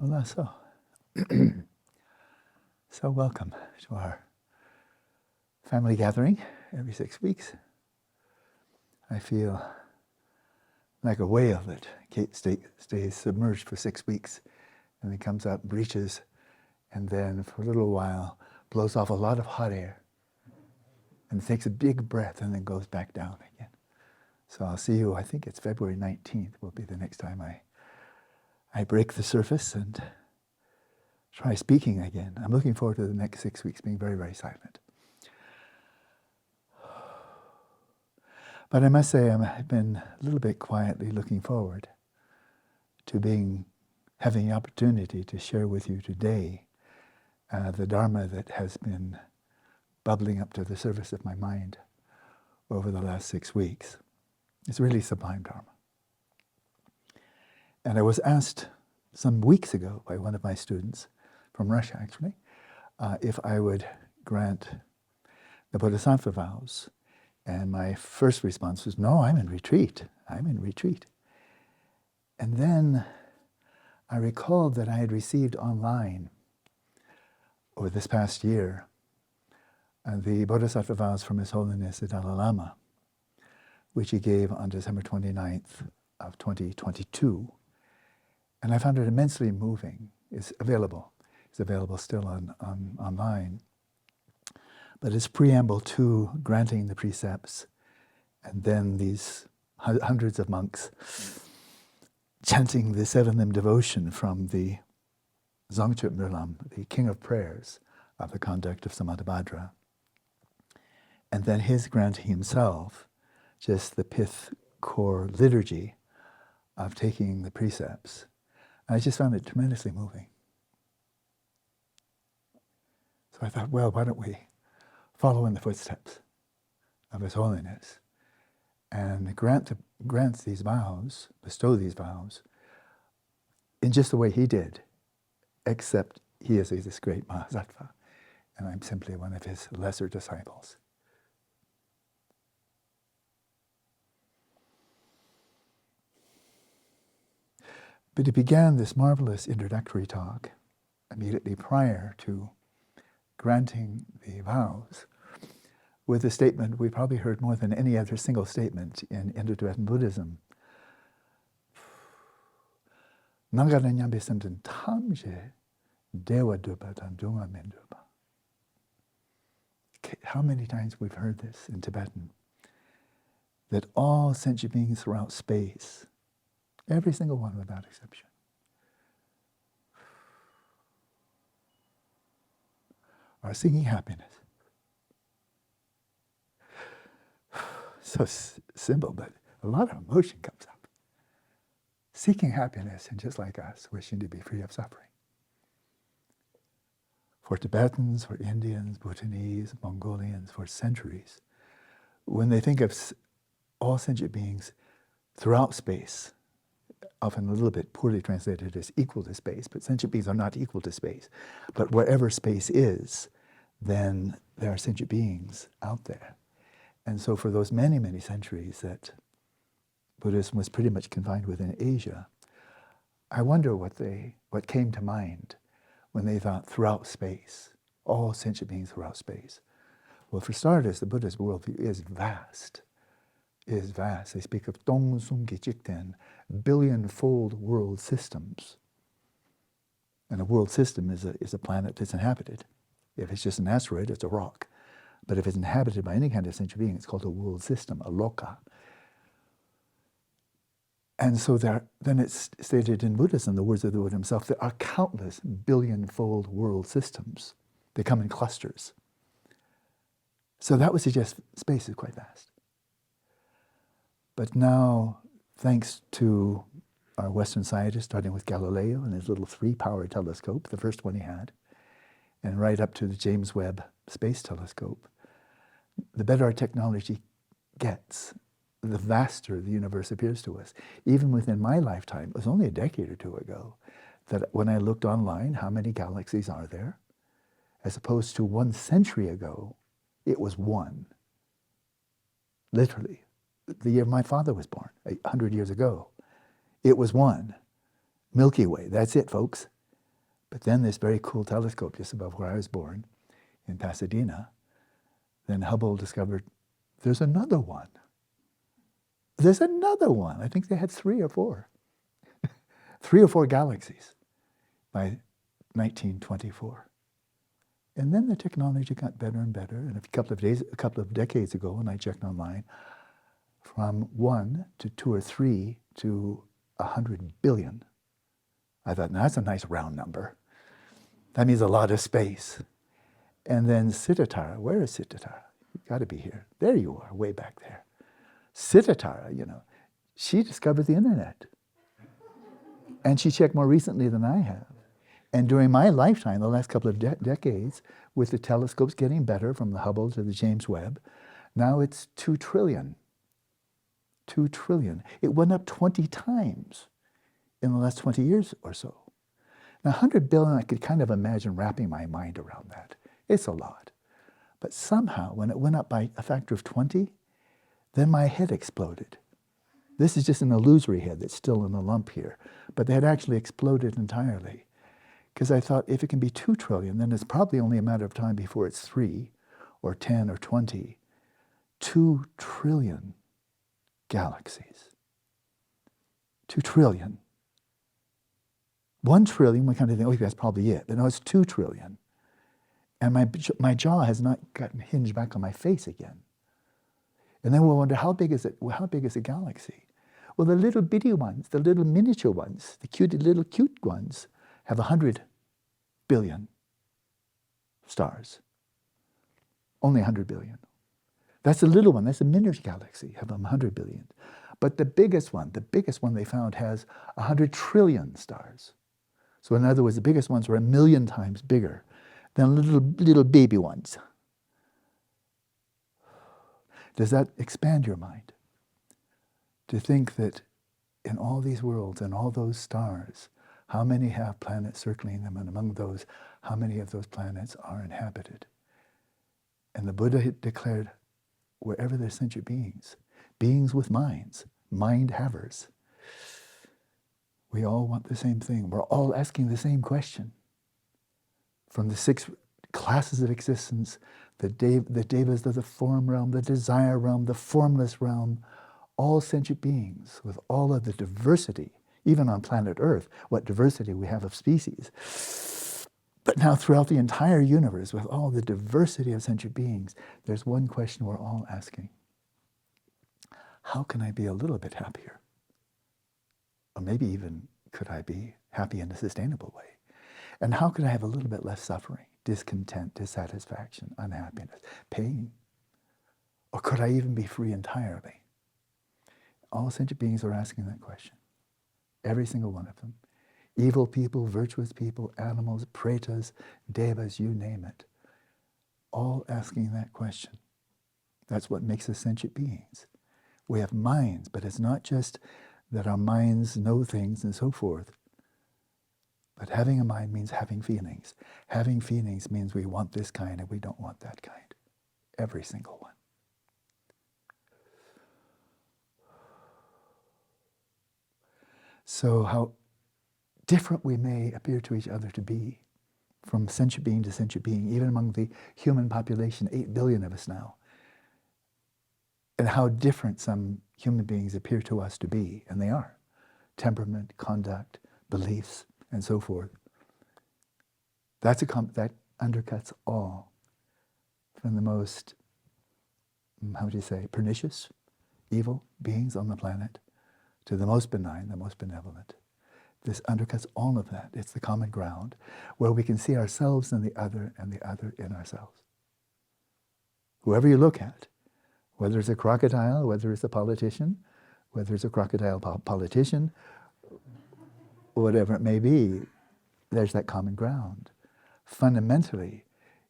Hola, so welcome to our family gathering every 6 weeks. I feel like a whale that stays submerged for 6 weeks and then comes up, breaches, and then for a little while blows off a lot of hot air and takes a big breath and then goes back down again. So I'll see you, I think it's February 19th will be the next time I break the surface and try speaking again. I'm looking forward to the next 6 weeks being very, very silent. But I must say I've been a little bit quietly looking forward to having the opportunity to share with you today the Dharma that has been bubbling up to the surface of my mind over the last 6 weeks. It's really sublime Dharma. And I was asked some weeks ago by one of my students, from Russia actually, if I would grant the Bodhisattva Vows. And my first response was, no, I'm in retreat. And then I recalled that I had received online over this past year the Bodhisattva Vows from His Holiness the Dalai Lama, which he gave on December 29th of 2022. And I found it immensely moving. It's available still online. But it's preamble to granting the precepts, and then these hundreds of monks chanting the 7-limb devotion from the Dzogchen Murlam, the king of prayers of the conduct of Samadhibhadra. And then his granting himself just the pith core liturgy of taking the precepts. And I just found it tremendously moving. So I thought, well, why don't we follow in the footsteps of His Holiness and grant these vows, bestow these vows, in just the way he did, except he is this great Bodhisattva, and I'm simply one of his lesser disciples. But he began this marvelous introductory talk immediately prior to granting the vows with a statement we probably heard more than any other single statement in Indo-Tibetan Buddhism. How many times we've heard this in Tibetan, that all sentient beings throughout space, every single one without exception, are seeking happiness. So simple, but a lot of emotion comes up. Seeking happiness, and just like us, wishing to be free of suffering. For Tibetans, for Indians, Bhutanese, Mongolians, for centuries, when they think of all sentient beings throughout space, often a little bit poorly translated as equal to space, but sentient beings are not equal to space. But wherever space is, then there are sentient beings out there. And so for those many, many centuries that Buddhism was pretty much confined within Asia, I wonder what came to mind when they thought throughout space, all sentient beings throughout space. Well, for starters, the Buddhist worldview is vast. They speak of Dong Sung Ge Jikten, billion-fold world systems. And a world system is a planet that's inhabited. If it's just an asteroid, it's a rock. But if it's inhabited by any kind of sentient being, it's called a world system, a loka. And so then it's stated in Buddhism, the words of the Buddha himself, there are countless billion-fold world systems. They come in clusters. So that would suggest space is quite vast. But now, thanks to our Western scientists, starting with Galileo and his little 3-power telescope, the first one he had, and right up to the James Webb Space Telescope, the better our technology gets, the vaster the universe appears to us. Even within my lifetime, it was only a decade or two ago, that when I looked online, how many galaxies are there? As opposed to 1 century ago, it was 1. Literally. The year my father was born, 100 years ago, it was 1. Milky Way, that's it, folks. But then this very cool telescope just above where I was born, in Pasadena, then Hubble discovered there's another one. There's another one. I think they had 3 or 4. 3 or 4 galaxies by 1924. And then the technology got better and better. And a couple of decades ago, when I checked online, from 1 to 2 or 3 to 100 billion. I thought, now that's a nice round number. That means a lot of space. And then Siddhartha, where is Siddhartha? You've got to be here. There you are, way back there. Siddhartha, she discovered the internet. And she checked more recently than I have. And during my lifetime, the last couple of decades, with the telescopes getting better from the Hubble to the James Webb, now it's 2 trillion. 2 trillion. It went up 20 times in the last 20 years or so. Now, 100 billion, I could kind of imagine wrapping my mind around that. It's a lot. But somehow, when it went up by a factor of 20, then my head exploded. This is just an illusory head that's still in a lump here. But they had actually exploded entirely. Because I thought, if it can be 2 trillion, then it's probably only a matter of time before it's 3 or 10 or 20. 2 trillion galaxies. 2 trillion. 1 trillion, we kind of think, okay, that's probably it. But no, it's 2 trillion. And my jaw has not gotten hinged back on my face again. And then we'll wonder, how big is it? Well, how big is a galaxy? Well, the little bitty ones, the little miniature ones, the little cute ones, have 100 billion stars. Only 100 billion. That's the little one, that's a miniature galaxy, have 100 billion. But the biggest one they found has 100 trillion stars. So in other words, the biggest ones are 1,000,000 times bigger than little baby ones. Does that expand your mind? To think that in all these worlds and all those stars, how many have planets circling them, and among those, how many of those planets are inhabited? And the Buddha had declared, wherever there's sentient beings, beings with minds, mind-havers, we all want the same thing. We're all asking the same question. From the 6 classes of existence, the devas of the form realm, the desire realm, the formless realm, all sentient beings with all of the diversity, even on planet Earth, what diversity we have of species. But now throughout the entire universe, with all the diversity of sentient beings, there's one question we're all asking. How can I be a little bit happier? Or maybe even, could I be happy in a sustainable way? And how could I have a little bit less suffering, discontent, dissatisfaction, unhappiness, pain? Or could I even be free entirely? All sentient beings are asking that question. Every single one of them. Evil people, virtuous people, animals, pretas, devas, you name it. All asking that question. That's what makes us sentient beings. We have minds, but it's not just that our minds know things and so forth. But having a mind means having feelings. Having feelings means we want this kind and we don't want that kind. Every single one. So how different we may appear to each other to be, from sentient being to sentient being, even among the human population, 8 billion of us now, and how different some human beings appear to us to be, and they are. Temperament, conduct, beliefs, and so forth. That undercuts all, from the most, pernicious, evil beings on the planet, to the most benign, the most benevolent. This undercuts all of that. It's the common ground where we can see ourselves in the other and the other in ourselves. Whoever you look at, whether it's a crocodile, whether it's a politician, whether it's a crocodile politician, whatever it may be, there's that common ground. Fundamentally,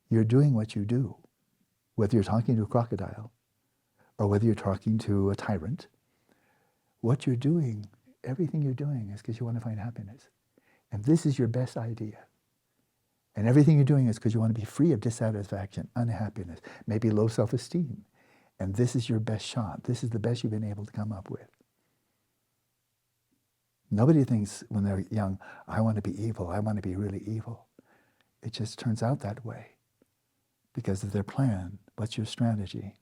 you're doing what you do, whether you're talking to a crocodile or whether you're talking to a tyrant. What you're doing, everything you're doing is because you want to find happiness. And this is your best idea. And everything you're doing is because you want to be free of dissatisfaction, unhappiness, maybe low self-esteem. And this is your best shot. This is the best you've been able to come up with. Nobody thinks when they're young, I want to be evil, I want to be really evil. It just turns out that way because of their plan. What's your strategy?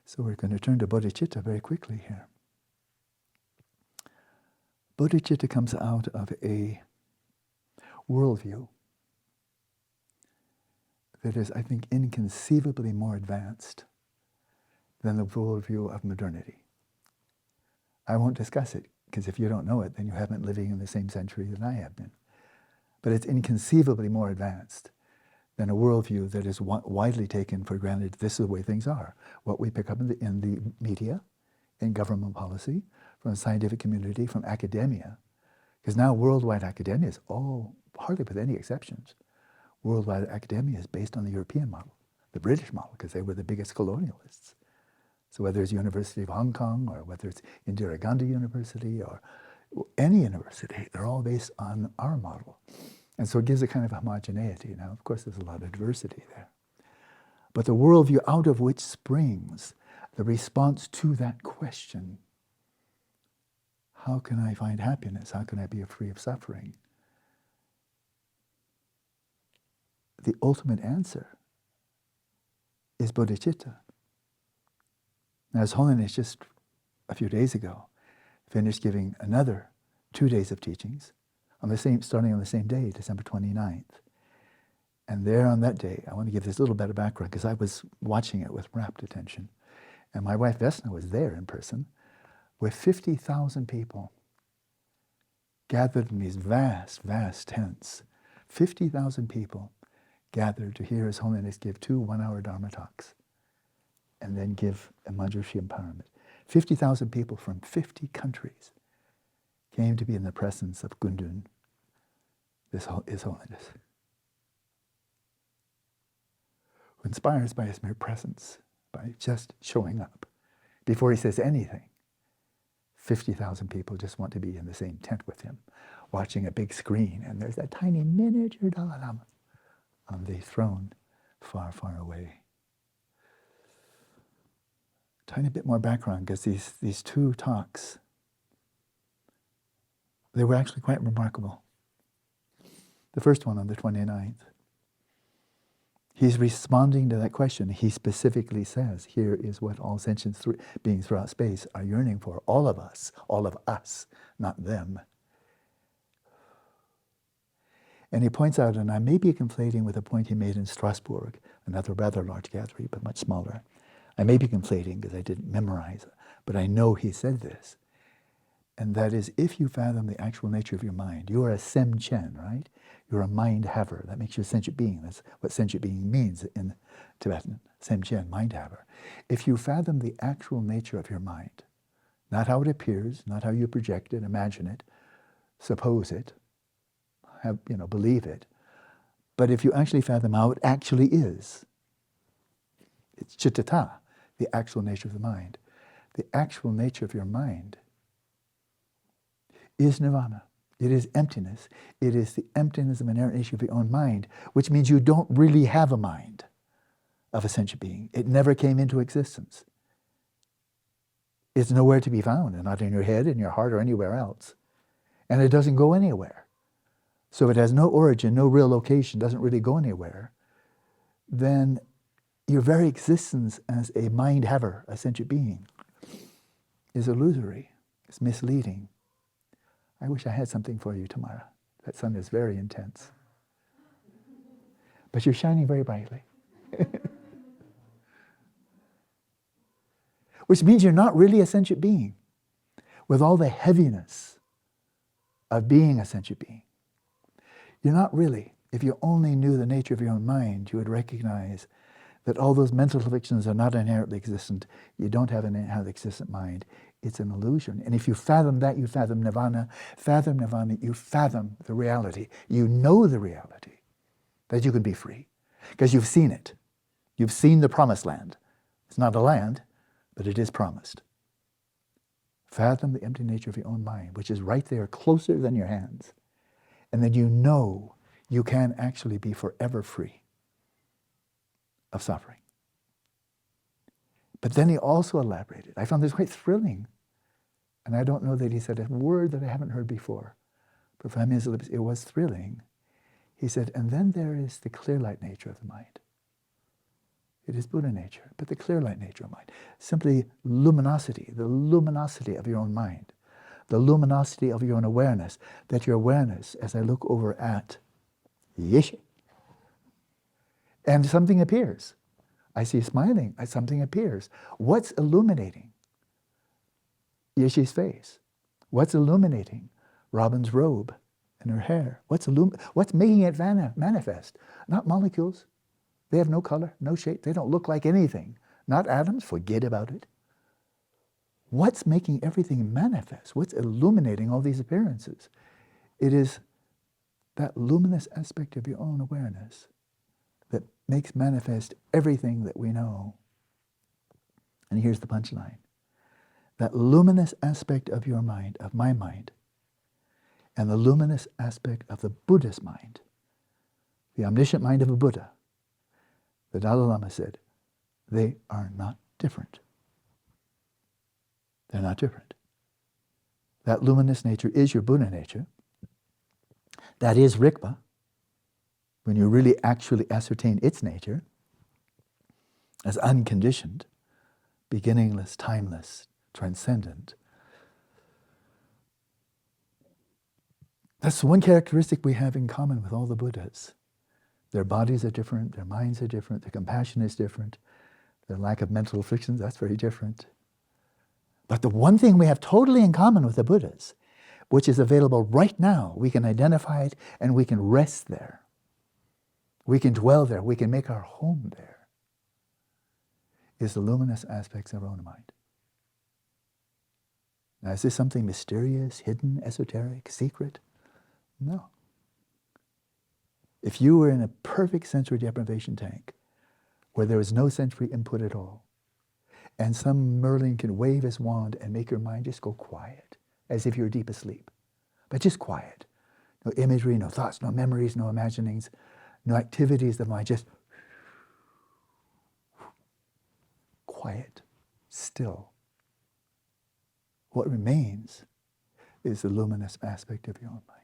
So we're going to turn to bodhicitta very quickly here. Bodhicitta comes out of a worldview that is, I think, inconceivably more advanced than the worldview of modernity. I won't discuss it, because if you don't know it, then you haven't been living in the same century that I have been. But it's inconceivably more advanced than a worldview that is widely taken for granted. This is the way things are. What we pick up in the media, in government policy, from the scientific community, from academia. Because now worldwide academia is all, hardly with any exceptions, worldwide academia is based on the European model, the British model, because they were the biggest colonialists. So whether it's University of Hong Kong, or whether it's Indira Gandhi University, or any university, they're all based on our model. And so it gives a kind of homogeneity. Now, of course, there's a lot of diversity there. But the worldview out of which springs the response to that question, how can I find happiness? How can I be free of suffering? The ultimate answer is bodhicitta. Now, His Holiness just a few days ago finished giving another 2 days of teachings, starting on the same day, December 29th. And there on that day, I want to give this little bit of background because I was watching it with rapt attention. And my wife Vesna was there in person with 50,000 people gathered in these vast, vast tents. 50,000 people gathered to hear His Holiness give 2 one-hour Dharma talks and then give a Manjushri empowerment. 50,000 people from 50 countries came to be in the presence of Gundun, His Holiness, who inspires by his mere presence, by just showing up. Before he says anything, 50,000 people just want to be in the same tent with him, watching a big screen, and there's that tiny miniature Dalai Lama on the throne far, far away. Tiny bit more background, because these 2 talks, they were actually quite remarkable. The first one on the 29th, he's responding to that question. He specifically says, here is what all sentient beings throughout space are yearning for. All of us, not them. And he points out, and I may be conflating with a point he made in Strasbourg, another rather large gathering, but much smaller. I may be conflating because I didn't memorize it, but I know he said this. And that is, if you fathom the actual nature of your mind, you are a sem chen, right? You're a mind haver. That makes you a sentient being. That's what sentient being means in Tibetan. Sem chen, mind haver. If you fathom the actual nature of your mind, not how it appears, not how you project it, imagine it, suppose it, believe it, but if you actually fathom how it actually is, it's chittata, the actual nature of the mind. The actual nature of your mind is nirvana. It is emptiness. It is the emptiness of inherent nature of your own mind, which means you don't really have a mind of a sentient being. It never came into existence. It's nowhere to be found, and not in your head, in your heart, or anywhere else. And it doesn't go anywhere. So if it has no origin, no real location, doesn't really go anywhere, then your very existence as a mind haver, a sentient being, is illusory. It's misleading. I wish I had something for you tomorrow. That sun is very intense. But you're shining very brightly. Which means you're not really a sentient being, with all the heaviness of being a sentient being. You're not really. If you only knew the nature of your own mind, you would recognize that all those mental afflictions are not inherently existent. You don't have an inherently existent mind. It's an illusion. And if you fathom that, you fathom nirvana. Fathom nirvana, you fathom the reality. You know the reality, that you can be free, because you've seen it. You've seen the promised land. It's not a land, but it is promised. Fathom the empty nature of your own mind, which is right there, closer than your hands. And then you know you can actually be forever free of suffering. But then he also elaborated. I found this quite thrilling. And I don't know that he said a word that I haven't heard before. But from his lips, it was thrilling. He said, and then there is the clear light nature of the mind. It is Buddha nature, but the clear light nature of mind. Simply luminosity, the luminosity of your own mind. The luminosity of your own awareness. That your awareness, as I look over at Yeshe, and something appears. I see smiling, something appears. What's illuminating? Yeshe's face. What's illuminating? Robin's robe and her hair. What's making it manifest? Not molecules. They have no color, no shape. They don't look like anything. Not atoms, forget about it. What's making everything manifest? What's illuminating all these appearances? It is that luminous aspect of your own awareness that makes manifest everything that we know. And here's the punchline. That luminous aspect of your mind, of my mind, and the luminous aspect of the Buddha's mind, the omniscient mind of a Buddha, the Dalai Lama said, they are not different. They're not different. That luminous nature is your Buddha nature. That is Rigpa, when you really actually ascertain its nature as unconditioned, beginningless, timeless, transcendent. That's the one characteristic we have in common with all the Buddhas. Their bodies are different, their minds are different, their compassion is different, their lack of mental afflictions, that's very different. But the one thing we have totally in common with the Buddhas, which is available right now, we can identify it and we can rest there. We can dwell there, we can make our home there, is the luminous aspects of our own mind. Now, is this something mysterious, hidden, esoteric, secret? No. If you were in a perfect sensory deprivation tank, where there is no sensory input at all, and some Merlin can wave his wand and make your mind just go quiet, as if you're deep asleep, but just quiet. No imagery, no thoughts, no memories, no imaginings, no activities of the mind, just quiet, still. What remains is the luminous aspect of your own mind.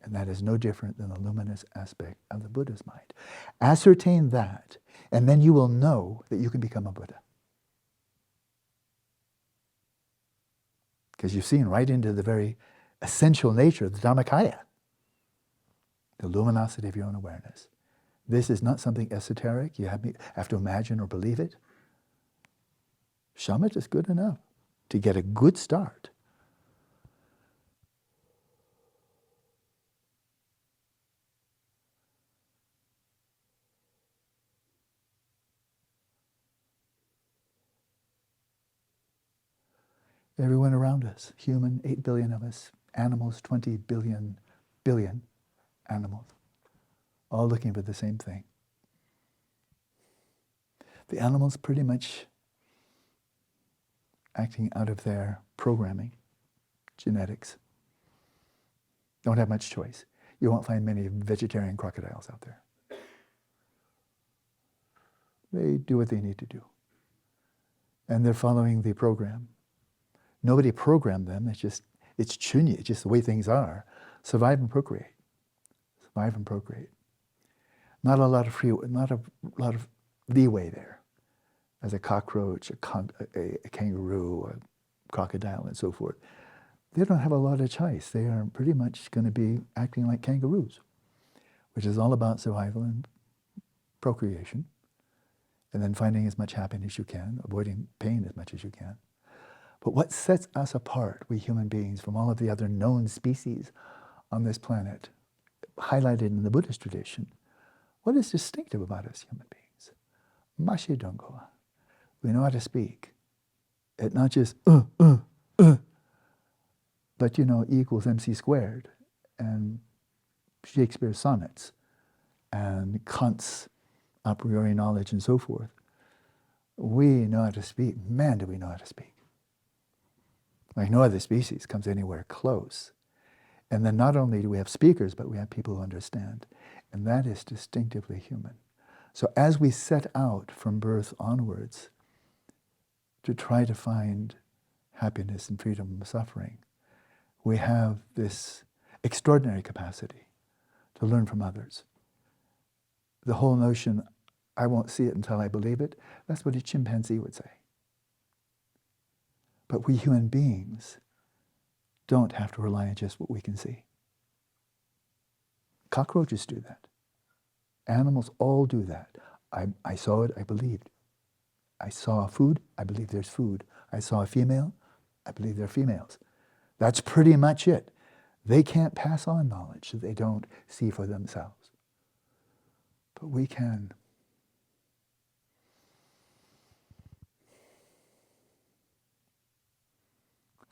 And that is no different than the luminous aspect of the Buddha's mind. Ascertain that, and then you will know that you can become a Buddha. Because you've seen right into the very essential nature of the Dharmakaya, the luminosity of your own awareness. This is not something esoteric. You have to imagine or believe it. Shamat is good enough to get a good start. Everyone around us, human, 8 billion of us, animals, 20 billion animals, all looking for the same thing. The animals pretty much acting out of their programming, genetics, don't have much choice. You won't find many vegetarian crocodiles out there. They do what they need to do. And they're following the program. Nobody programmed them. It's chunyi. It's just the way things are. Survive and procreate. Survive and procreate. Not a lot of leeway there. As a cockroach, a kangaroo, a crocodile, and so forth. They don't have a lot of choice. They are pretty much going to be acting like kangaroos, which is all about survival and procreation, and then finding as much happiness as you can, avoiding pain as much as you can. But what sets us apart, we human beings, from all of the other known species on this planet, highlighted in the Buddhist tradition, what is distinctive about us human beings? Mashi Dongoa. We know how to speak. It not just, but E equals MC squared, and Shakespeare's sonnets, and Kant's a priori knowledge, and so forth. We know how to speak. Man, do we know how to speak. Like no other species comes anywhere close. And then not only do we have speakers, but we have people who understand. And that is distinctively human. So as we set out from birth onwards to try to find happiness and freedom from suffering, we have this extraordinary capacity to learn from others. The whole notion, I won't see it until I believe it, that's what a chimpanzee would say. But we human beings don't have to rely on just what we can see. Cockroaches do that. Animals all do that. I saw it, I believed. I saw food, I believe there's food. I saw a female, I believe there are females. That's pretty much it. They can't pass on knowledge that they don't see for themselves. But we can.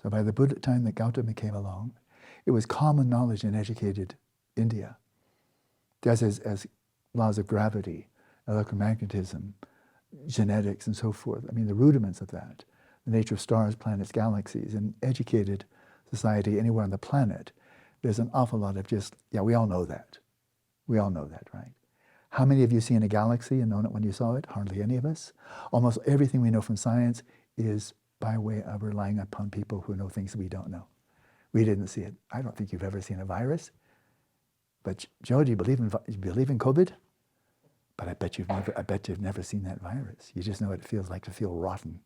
So by the Buddha time that Gautama came along, it was common knowledge in educated India, just as laws of gravity, electromagnetism, genetics, and so forth. I mean, the rudiments of that, the nature of stars, planets, galaxies, in educated society anywhere on the planet, there's an awful lot of just, we all know that. We all know that, right? How many of you seen a galaxy and known it when you saw it? Hardly any of us. Almost everything we know from science is by way of relying upon people who know things we don't know. We didn't see it. I don't think you've ever seen a virus. But Joe, do you believe in COVID? But I bet you've never seen that virus. You just know what it feels like to feel rotten.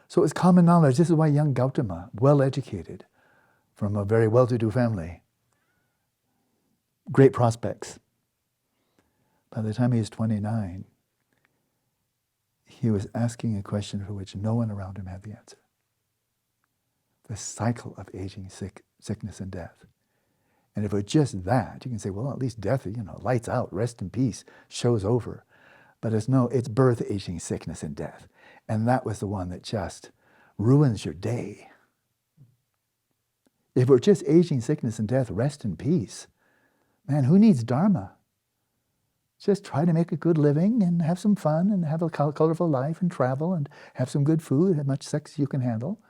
So it's common knowledge. This is why young Gautama, well educated, from a very well-to-do family, great prospects. By the time he was 29, he was asking a question for which no one around him had the answer. The cycle of aging, sickness, and death. And if it were just that, you can say, well, at least death, lights out, rest in peace, show's over. But it's birth, aging, sickness, and death. And that was the one that just ruins your day. If it were just aging, sickness, and death, rest in peace, man, who needs Dharma? Just try to make a good living and have some fun and have a colorful life and travel and have some good food, have much sex as you can handle.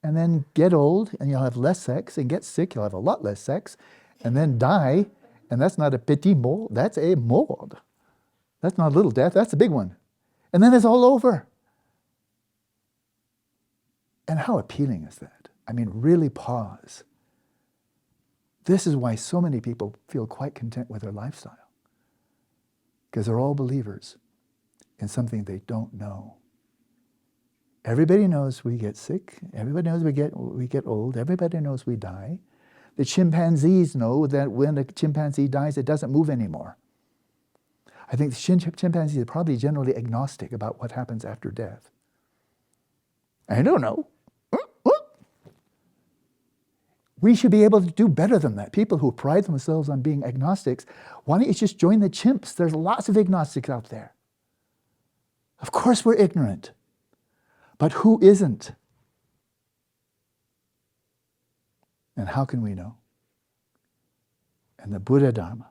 And then get old and you'll have less sex, and get sick, you'll have a lot less sex, and then die, and that's not a petit mort, that's a mort. That's not a little death, that's a big one. And then it's all over. And how appealing is that? I mean, really pause. This is why so many people feel quite content with their lifestyle. Because they're all believers in something they don't know. Everybody knows we get sick. Everybody knows we get old. Everybody knows we die. The chimpanzees know that when a chimpanzee dies, it doesn't move anymore. I think the chimpanzees are probably generally agnostic about what happens after death. I don't know. We should be able to do better than that. People who pride themselves on being agnostics, why don't you just join the chimps? There's lots of agnostics out there. Of course we're ignorant. But who isn't? And how can we know? And the Buddha Dharma,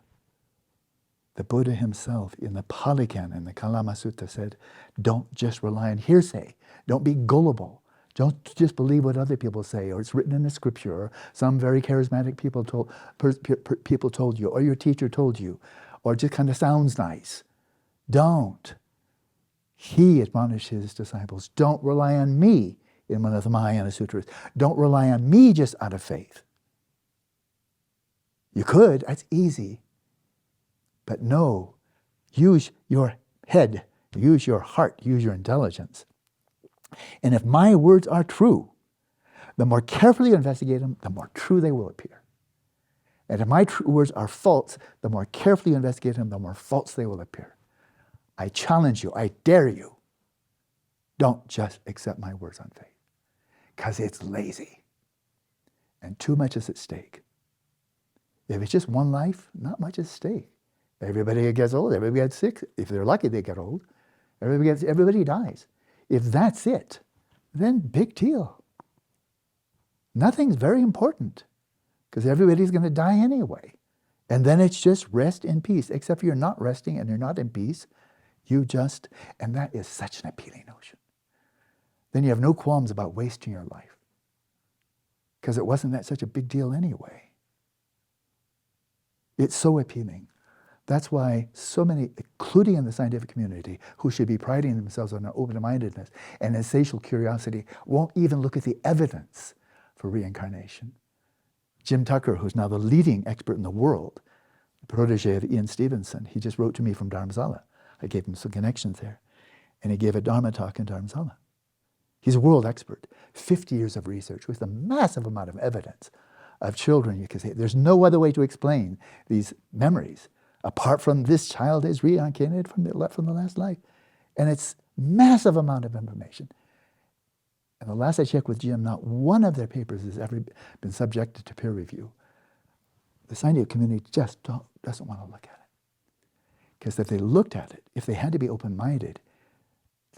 the Buddha himself in the Pali Canon, the Kalama Sutta said, don't just rely on hearsay. Don't be gullible. Don't just believe what other people say, or it's written in the scripture, or some very charismatic people told you, or your teacher told you, or it just kind of sounds nice. Don't. He admonished his disciples, don't rely on me in one of the Mahayana Sutras. Don't rely on me just out of faith. You could, that's easy. But no, use your head, use your heart, use your intelligence. And if my words are true, the more carefully you investigate them, the more true they will appear. And if my words are false, the more carefully you investigate them, the more false they will appear. I challenge you, I dare you, don't just accept my words on faith, because it's lazy and too much is at stake. If it's just one life, not much is at stake. Everybody gets old, everybody gets sick. If they're lucky, they get old. Everybody dies. If that's it, then big deal. Nothing's very important, because everybody's going to die anyway. And then it's just rest in peace, except you're not resting and you're not in peace. And that is such an appealing notion. Then you have no qualms about wasting your life, because it wasn't that such a big deal anyway. It's so appealing. That's why so many, including in the scientific community, who should be priding themselves on their open-mindedness and insatiable curiosity, won't even look at the evidence for reincarnation. Jim Tucker, who's now the leading expert in the world, protege of Ian Stevenson, he just wrote to me from Dharamsala. I gave him some connections there. And he gave a Dharma talk in Dharamsala. He's a world expert, 50 years of research with a massive amount of evidence of children. You can say there's no other way to explain these memories apart from this child is reincarnated from the last life. And it's massive amount of information. And the last I checked with Jim, not one of their papers has ever been subjected to peer review. The scientific community just doesn't want to look at it. Because if they looked at it, if they had to be open-minded,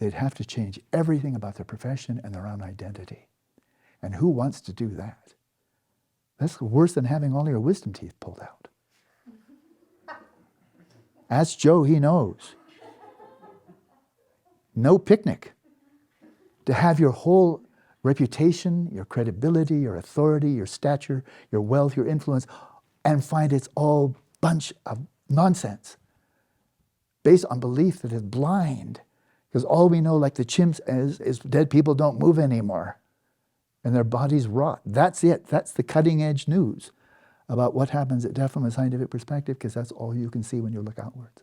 they'd have to change everything about their profession and their own identity. And who wants to do that? That's worse than having all your wisdom teeth pulled out. Ask Joe, he knows. No picnic. To have your whole reputation, your credibility, your authority, your stature, your wealth, your influence, and find it's all bunch of nonsense based on belief that is blind. Because all we know, like the chimps, is dead people don't move anymore and their bodies rot. That's it. That's the cutting edge news about what happens at death from a scientific perspective, because that's all you can see when you look outwards.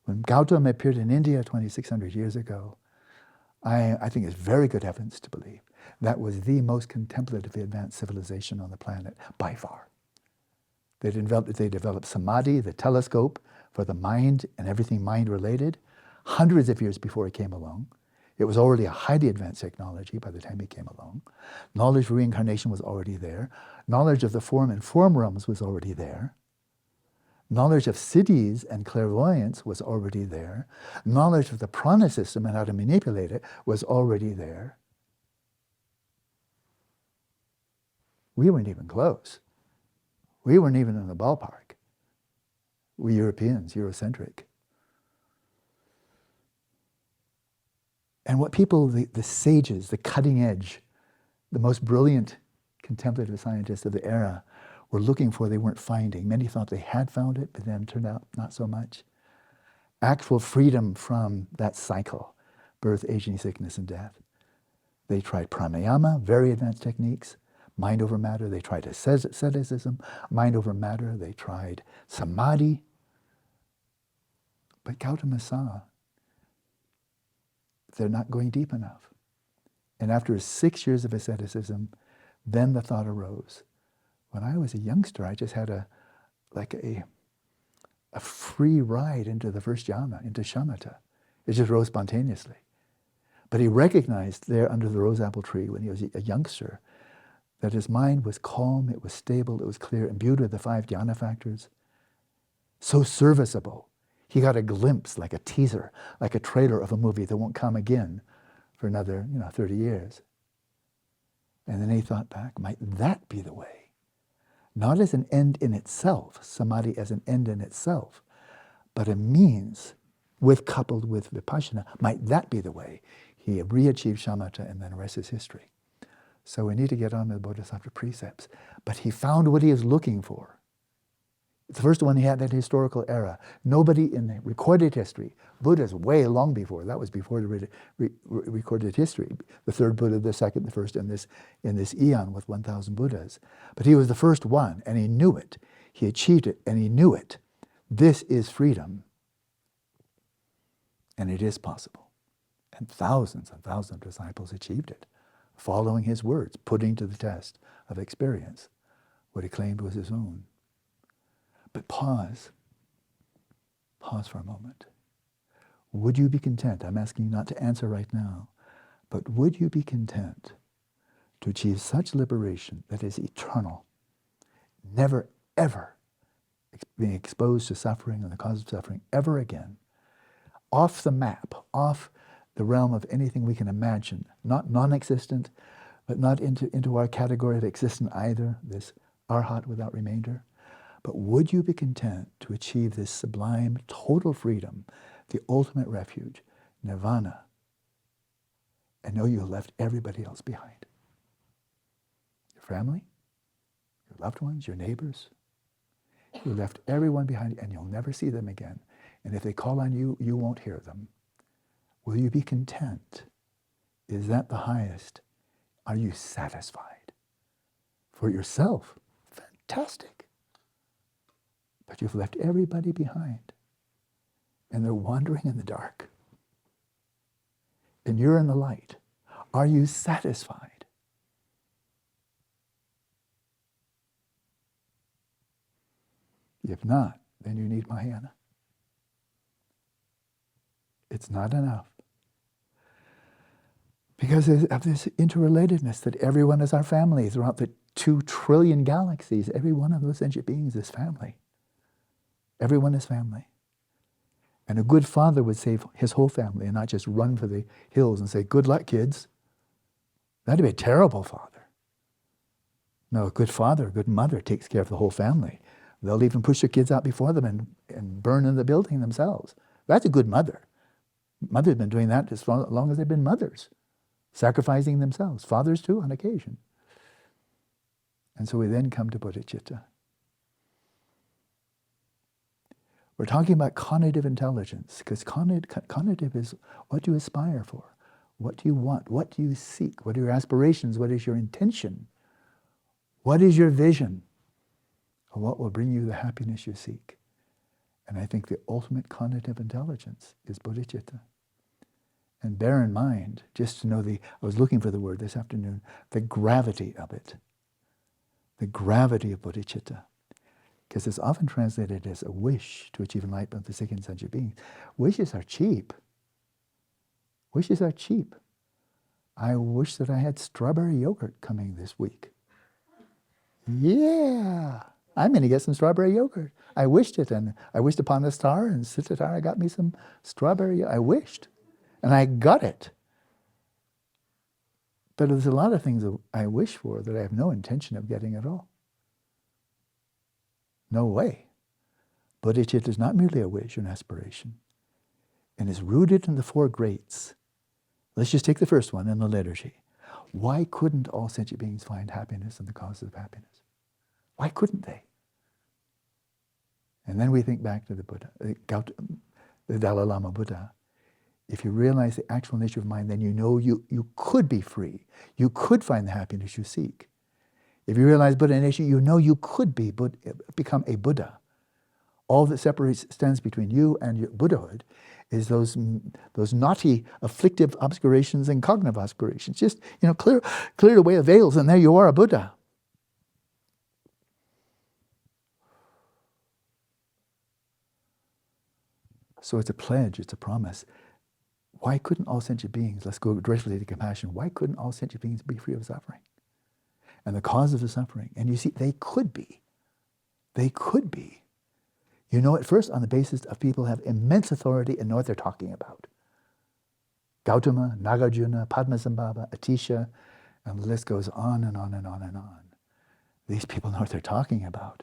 When Gautama appeared in India 2,600 years ago, I think it's very good evidence to believe that was the most contemplatively advanced civilization on the planet by far. They developed samadhi, the telescope for the mind and everything mind-related, hundreds of years before he came along. It was already a highly advanced technology by the time he came along. Knowledge of reincarnation was already there. Knowledge of the form and form realms was already there. Knowledge of siddhis and clairvoyance was already there. Knowledge of the prana system and how to manipulate it was already there. We weren't even close. We weren't even in the ballpark. We Europeans, Eurocentric. And what people, the sages, the cutting edge, the most brilliant contemplative scientists of the era were looking for, they weren't finding. Many thought they had found it, but then it turned out not so much. Actual freedom from that cycle, birth, aging, sickness, and death. They tried pranayama, very advanced techniques, mind over matter. They tried asceticism, mind over matter. They tried samadhi. But Gautama saw they're not going deep enough. And after 6 years of asceticism, then the thought arose. When I was a youngster, I just had a free ride into the first jhana, into shamatha. It just rose spontaneously. But he recognized there under the rose apple tree when he was a youngster that his mind was calm, it was stable, it was clear, imbued with the 5 jhana factors. So serviceable. He got a glimpse, like a teaser, like a trailer of a movie that won't come again for another 30 years. And then he thought back, might that be the way? Not as an end in itself, samadhi as an end in itself, but a means coupled with vipassana. Might that be the way? He re-achieved shamatha, and then the rest is history. So we need to get on with the Bodhisattva precepts. But he found what he was looking for. It's the first one he had that historical era. Nobody in the recorded history, Buddha's way long before, that was before the recorded history. The third Buddha, the second, the first in this eon with 1,000 Buddhas. But he was the first one, and he knew it. He achieved it, and he knew it. This is freedom. And it is possible. And thousands of disciples achieved it, following his words, putting to the test of experience what he claimed was his own. But pause for a moment. Would you be content? I'm asking you not to answer right now, but would you be content to achieve such liberation that is eternal, never ever being exposed to suffering and the cause of suffering ever again, off the map, off the realm of anything we can imagine, not non-existent, but not into our category of existent either, this arhat without remainder? But would you be content to achieve this sublime, total freedom, the ultimate refuge, nirvana, and know you have left everybody else behind? Your family, your loved ones, your neighbors, You left everyone behind and you'll never see them again. And if they call on you, you won't hear them. Will you be content? Is that the highest? Are you satisfied? For yourself, fantastic. But you've left everybody behind. And they're wandering in the dark. And you're in the light. Are you satisfied? If not, then you need Mahayana. It's not enough. Because of this interrelatedness that everyone is our family throughout the 2 trillion galaxies. Every one of those sentient beings is family. Everyone is family. And a good father would save his whole family and not just run for the hills and say, good luck, kids. That'd be a terrible father. No, a good father, a good mother takes care of the whole family. They'll even push their kids out before them and burn in the building themselves. That's a good mother. Mothers have been doing that as long as they've been mothers, sacrificing themselves. Fathers too, on occasion. And so we then come to bodhicitta. We're talking about conative intelligence, because conative is what you aspire for. What do you want? What do you seek? What are your aspirations? What is your intention? What is your vision of what will bring you the happiness you seek? And I think the ultimate conative intelligence is bodhicitta. And bear in mind, just to know I was looking for the word this afternoon, the gravity of it. The gravity of bodhicitta. Because it's often translated as a wish to achieve enlightenment of the second sentient beings. Wishes are cheap. Wishes are cheap. I wish that I had strawberry yogurt coming this week. Yeah, I'm going to get some strawberry yogurt. I wished it, and I wished upon the star, and Siddhartha got me some strawberry. I wished, and I got it. But there's a lot of things that I wish for that I have no intention of getting at all. No way. Bodhicitta is not merely a wish or an aspiration, and is rooted in the 4 greats. Let's just take the first one in the liturgy. Why couldn't all sentient beings find happiness and the causes of happiness? Why couldn't they? And then we think back to the Buddha, the Dalai Lama Buddha. If you realize the actual nature of mind, then you know you could be free. You could find the happiness you seek. If you realize Buddha nature, you know you could become a Buddha. All that stands between you and your Buddhahood is those naughty, afflictive obscurations and cognitive obscurations. Just clear away the veils, and there you are, a Buddha. So it's a pledge, it's a promise. Why couldn't all sentient beings, let's go directly to compassion, why couldn't all sentient beings be free of suffering? And the cause of the suffering. And you see, they could be. They could be. You know it first on the basis of people who have immense authority and know what they're talking about. Gautama, Nagarjuna, Padmasambhava, Atisha, and the list goes on and on and on and on. These people know what they're talking about.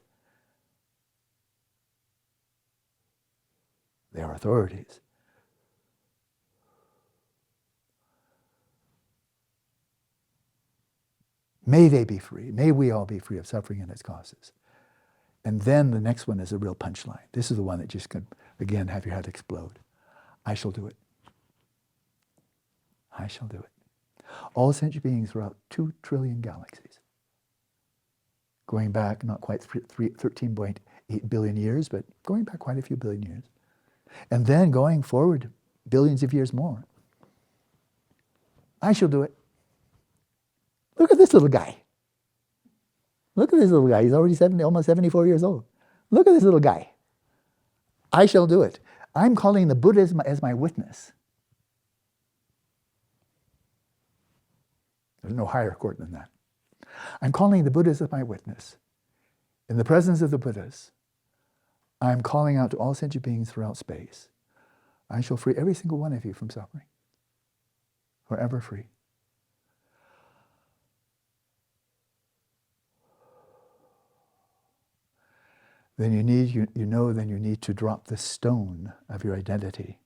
They are authorities. May they be free. May we all be free of suffering and its causes. And then the next one is a real punchline. This is the one that just could, again, have your head explode. I shall do it. I shall do it. All sentient beings throughout 2 trillion galaxies. Going back, not quite 13.8 billion years, but going back quite a few billion years. And then going forward billions of years more. I shall do it. Look at this little guy. Look at this little guy. He's already almost 74 years old. Look at this little guy. I shall do it. I'm calling the Buddha as my witness. There's no higher court than that. I'm calling the Buddhas as my witness. In the presence of the Buddhas, I'm calling out to all sentient beings throughout space. I shall free every single one of you from suffering. Forever free. Then you need to drop the stone of your identity,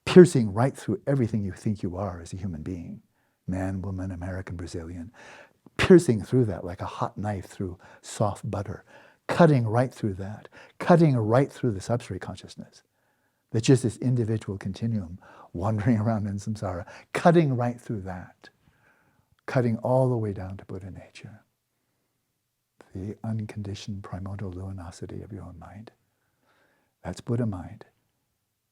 piercing right through everything you think you are as a human being, man, woman, American, Brazilian, piercing through that like a hot knife through soft butter, cutting right through that, cutting right through the substrate consciousness. That's just this individual continuum wandering around in samsara, cutting right through that, cutting all the way down to Buddha nature, the unconditioned primordial luminosity of your own mind. That's Buddha mind.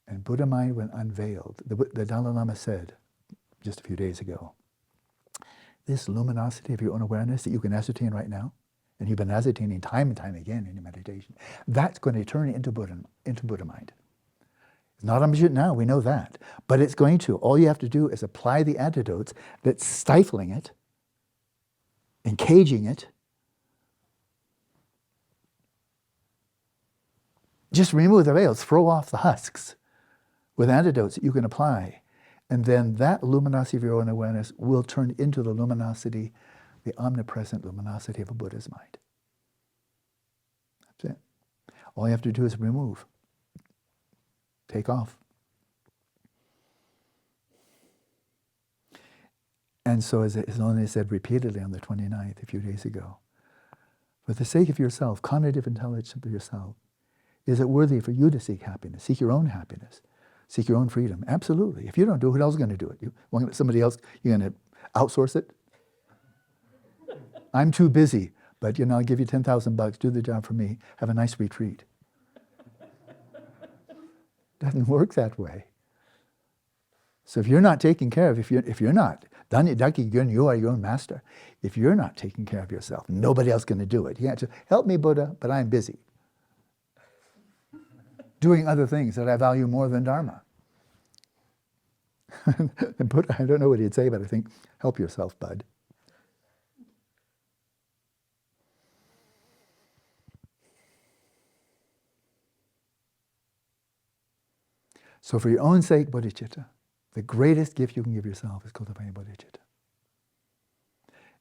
And Buddha mind, when unveiled, the Dalai Lama said just a few days ago, this luminosity of your own awareness that you can ascertain right now, and you've been ascertaining time and time again in your meditation, that's going to turn into Buddha mind. It's not omniscient now, we know that. But it's going to. All you have to do is apply the antidotes that's stifling it, encaging it. Just remove the veils, throw off the husks with antidotes that you can apply. And then that luminosity of your own awareness will turn into the luminosity, the omnipresent luminosity of a Buddha's mind. That's it. All you have to do is remove. Take off. And so as Only said repeatedly on the 29th, a few days ago, for the sake of yourself, conative intelligence of yourself, is it worthy for you to seek happiness? Seek your own happiness. Seek your own freedom. Absolutely. If you don't do it, who else is going to do it? You want somebody else, you're going to outsource it? I'm too busy, but I'll give you $10,000, do the job for me, have a nice retreat. Doesn't work that way. So if you're not taking care of, if you're not, you are your own master. If you're not taking care of yourself, nobody else is going to do it. You can't just, help me, Buddha, but I'm busy. Doing other things that I value more than Dharma. And Buddha, I don't know what he'd say, but I think, help yourself, bud. So for your own sake, bodhicitta, the greatest gift you can give yourself is cultivating bodhicitta.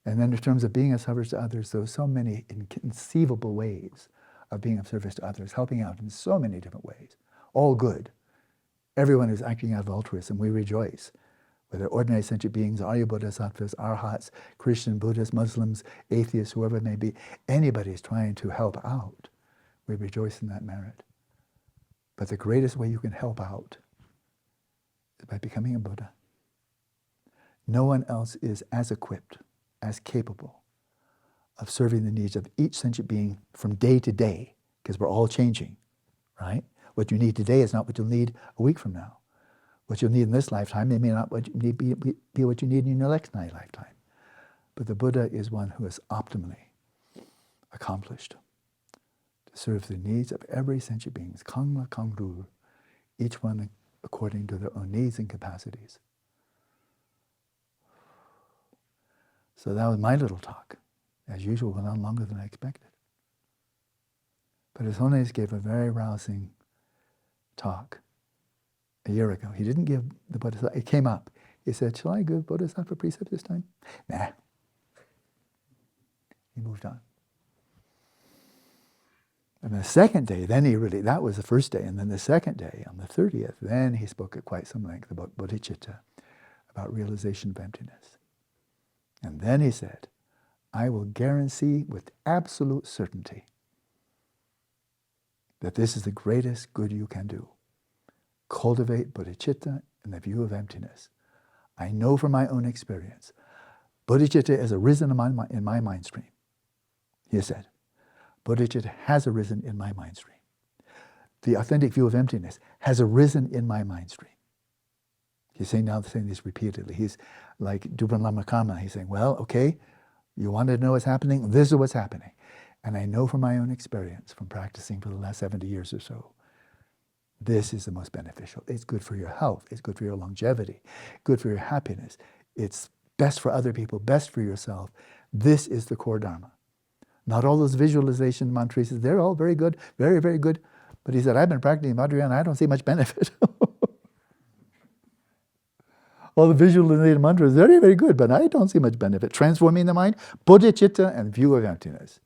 And then in terms of being of service to others, there are so many inconceivable ways of being of service to others, helping out in so many different ways, all good. Everyone is acting out of altruism, we rejoice. Whether ordinary sentient beings, Arya Bodhisattvas, Arhats, Christian, Buddhists, Muslims, atheists, whoever it may be, anybody is trying to help out, we rejoice in that merit. But the greatest way you can help out is by becoming a Buddha. No one else is as equipped, as capable of serving the needs of each sentient being from day to day, because we're all changing, right? What you need today is not what you'll need a week from now. What you'll need in this lifetime, it may not be what you need in your next lifetime. But the Buddha is one who is optimally accomplished to serve the needs of every sentient being, kangla kangru, each one according to their own needs and capacities. So that was my little talk. As usual, went on longer than I expected. But His Holiness gave a very rousing talk a year ago. He didn't give the Bodhisattva, it came up. He said, shall I give Bodhisattva precept this time? Nah. He moved on. And the second day, then that was the first day, and then the second day, on the 30th, then he spoke at quite some length about bodhicitta, about realization of emptiness. And then he said, I will guarantee with absolute certainty that this is the greatest good you can do. Cultivate bodhicitta in the view of emptiness. I know from my own experience, bodhicitta has arisen in my mind stream. He said, bodhicitta has arisen in my mind stream. The authentic view of emptiness has arisen in my mind stream. He's saying this repeatedly. He's like Dubran Lama Kama. He's saying, well, okay, you wanted to know what's happening? This is what's happening. And I know from my own experience, from practicing for the last 70 years or so, this is the most beneficial. It's good for your health. It's good for your longevity. Good for your happiness. It's best for other people, best for yourself. This is the core Dharma. Not all those visualization mantras, they're all very good, very, very good. But he said, I've been practicing Vajrayana, I don't see much benefit. All the visualization mantras, very, very good, but I don't see much benefit. Transforming the mind, bodhicitta and view of emptiness.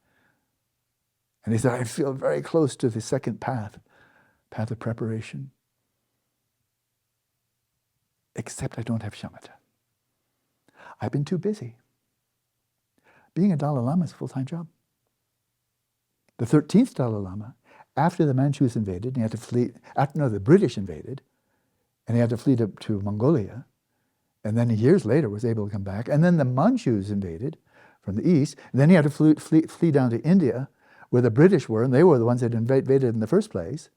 And he said, I feel very close to the second path of preparation. Except I don't have shamatha. I've been too busy. being a Dalai Lama is a full-time job. The 13th Dalai Lama, after the Manchus invaded, and he had to flee, the British invaded, and he had to flee to Mongolia, and then years later was able to come back, and then the Manchus invaded from the east, and then he had to flee down to India, where the British were, and they were the ones that invaded in the first place.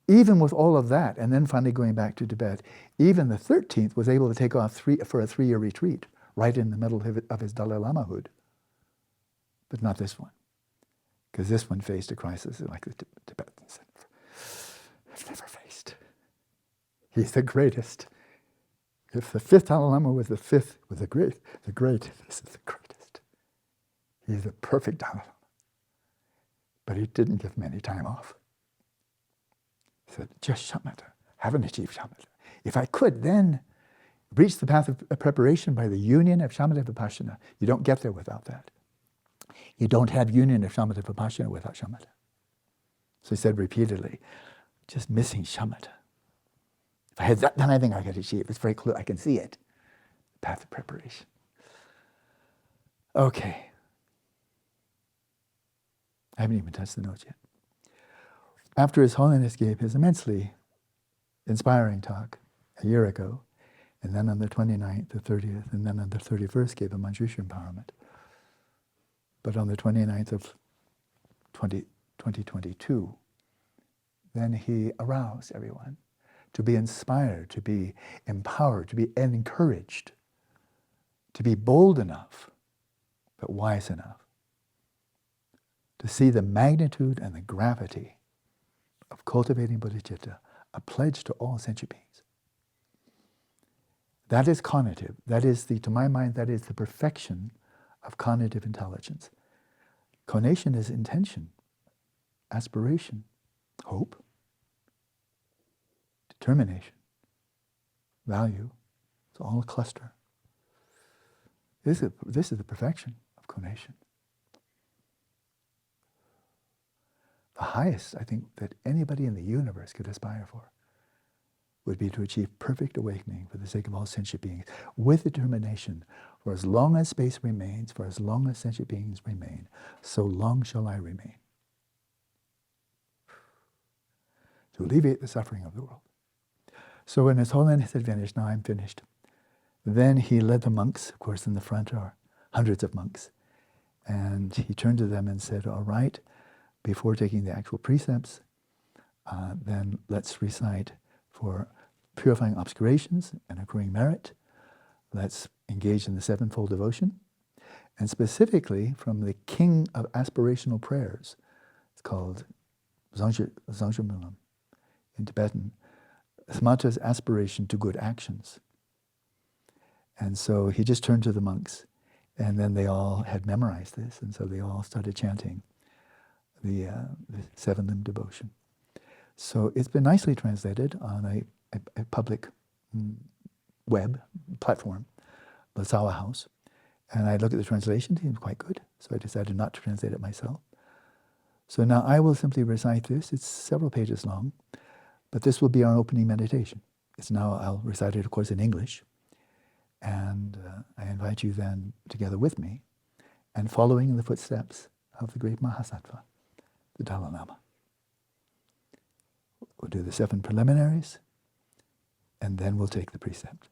Even with all of that, and then finally going back to Tibet, even the 13th was able to take off for a 3-year retreat, right in the middle of his Dalai Lama-hood. But not this one, because this one faced a crisis like the Tibetans have never faced. He's the greatest. If the 5th Dalai Lama was the 5th, was the great, this is the greatest. He's the perfect Dalai Lama. But he didn't give many time off. He said, just shamatha, haven't achieved shamatha. If I could then reach the path of preparation by the union of shamatha vipassana, you don't get there without that. You don't have union of shamatha vipassana without shamatha. So he said repeatedly, just missing shamatha. If I had that, then I think I could achieve. It's very clear, I can see it. The path of preparation. Okay. I haven't even touched the notes yet. After His Holiness gave his immensely inspiring talk a year ago, and then on the 29th, the 30th, and then on the 31st gave a Manjushri empowerment. But on the 29th of 2022, then he aroused everyone to be inspired, to be empowered, to be encouraged, to be bold enough, but wise enough, to see the magnitude and the gravity of cultivating bodhicitta, a pledge to all sentient beings. That is conative. That is to my mind, that is the perfection of conative intelligence. Conation is intention, aspiration, hope, determination, value. It's all a cluster. This is the perfection of conation. The highest, I think, that anybody in the universe could aspire for would be to achieve perfect awakening for the sake of all sentient beings, with determination, for as long as space remains, for as long as sentient beings remain, so long shall I remain. To alleviate the suffering of the world. So when His Holiness had finished, now I'm finished, then he led the monks, of course in the front are hundreds of monks, and he turned to them and said, all right, before taking the actual precepts, then let's recite for purifying obscurations and accruing merit. Let's engage in the sevenfold devotion. And specifically from the king of aspirational prayers, it's called Zangzhumilam in Tibetan, Samatha's aspiration to good actions. And so he just turned to the monks, and then they all had memorized this, and so they all started chanting the seven-limb devotion. So it's been nicely translated on a public web platform, the Sawa House. And I looked at the translation, it seemed quite good, so I decided not to translate it myself. So now I will simply recite this. It's several pages long, but this will be our opening meditation. I'll recite it, of course, in English. And I invite you then, together with me, and following in the footsteps of the great Bodhisattva, the Dalai Lama. We'll do the 7 preliminaries, and then we'll take the precept.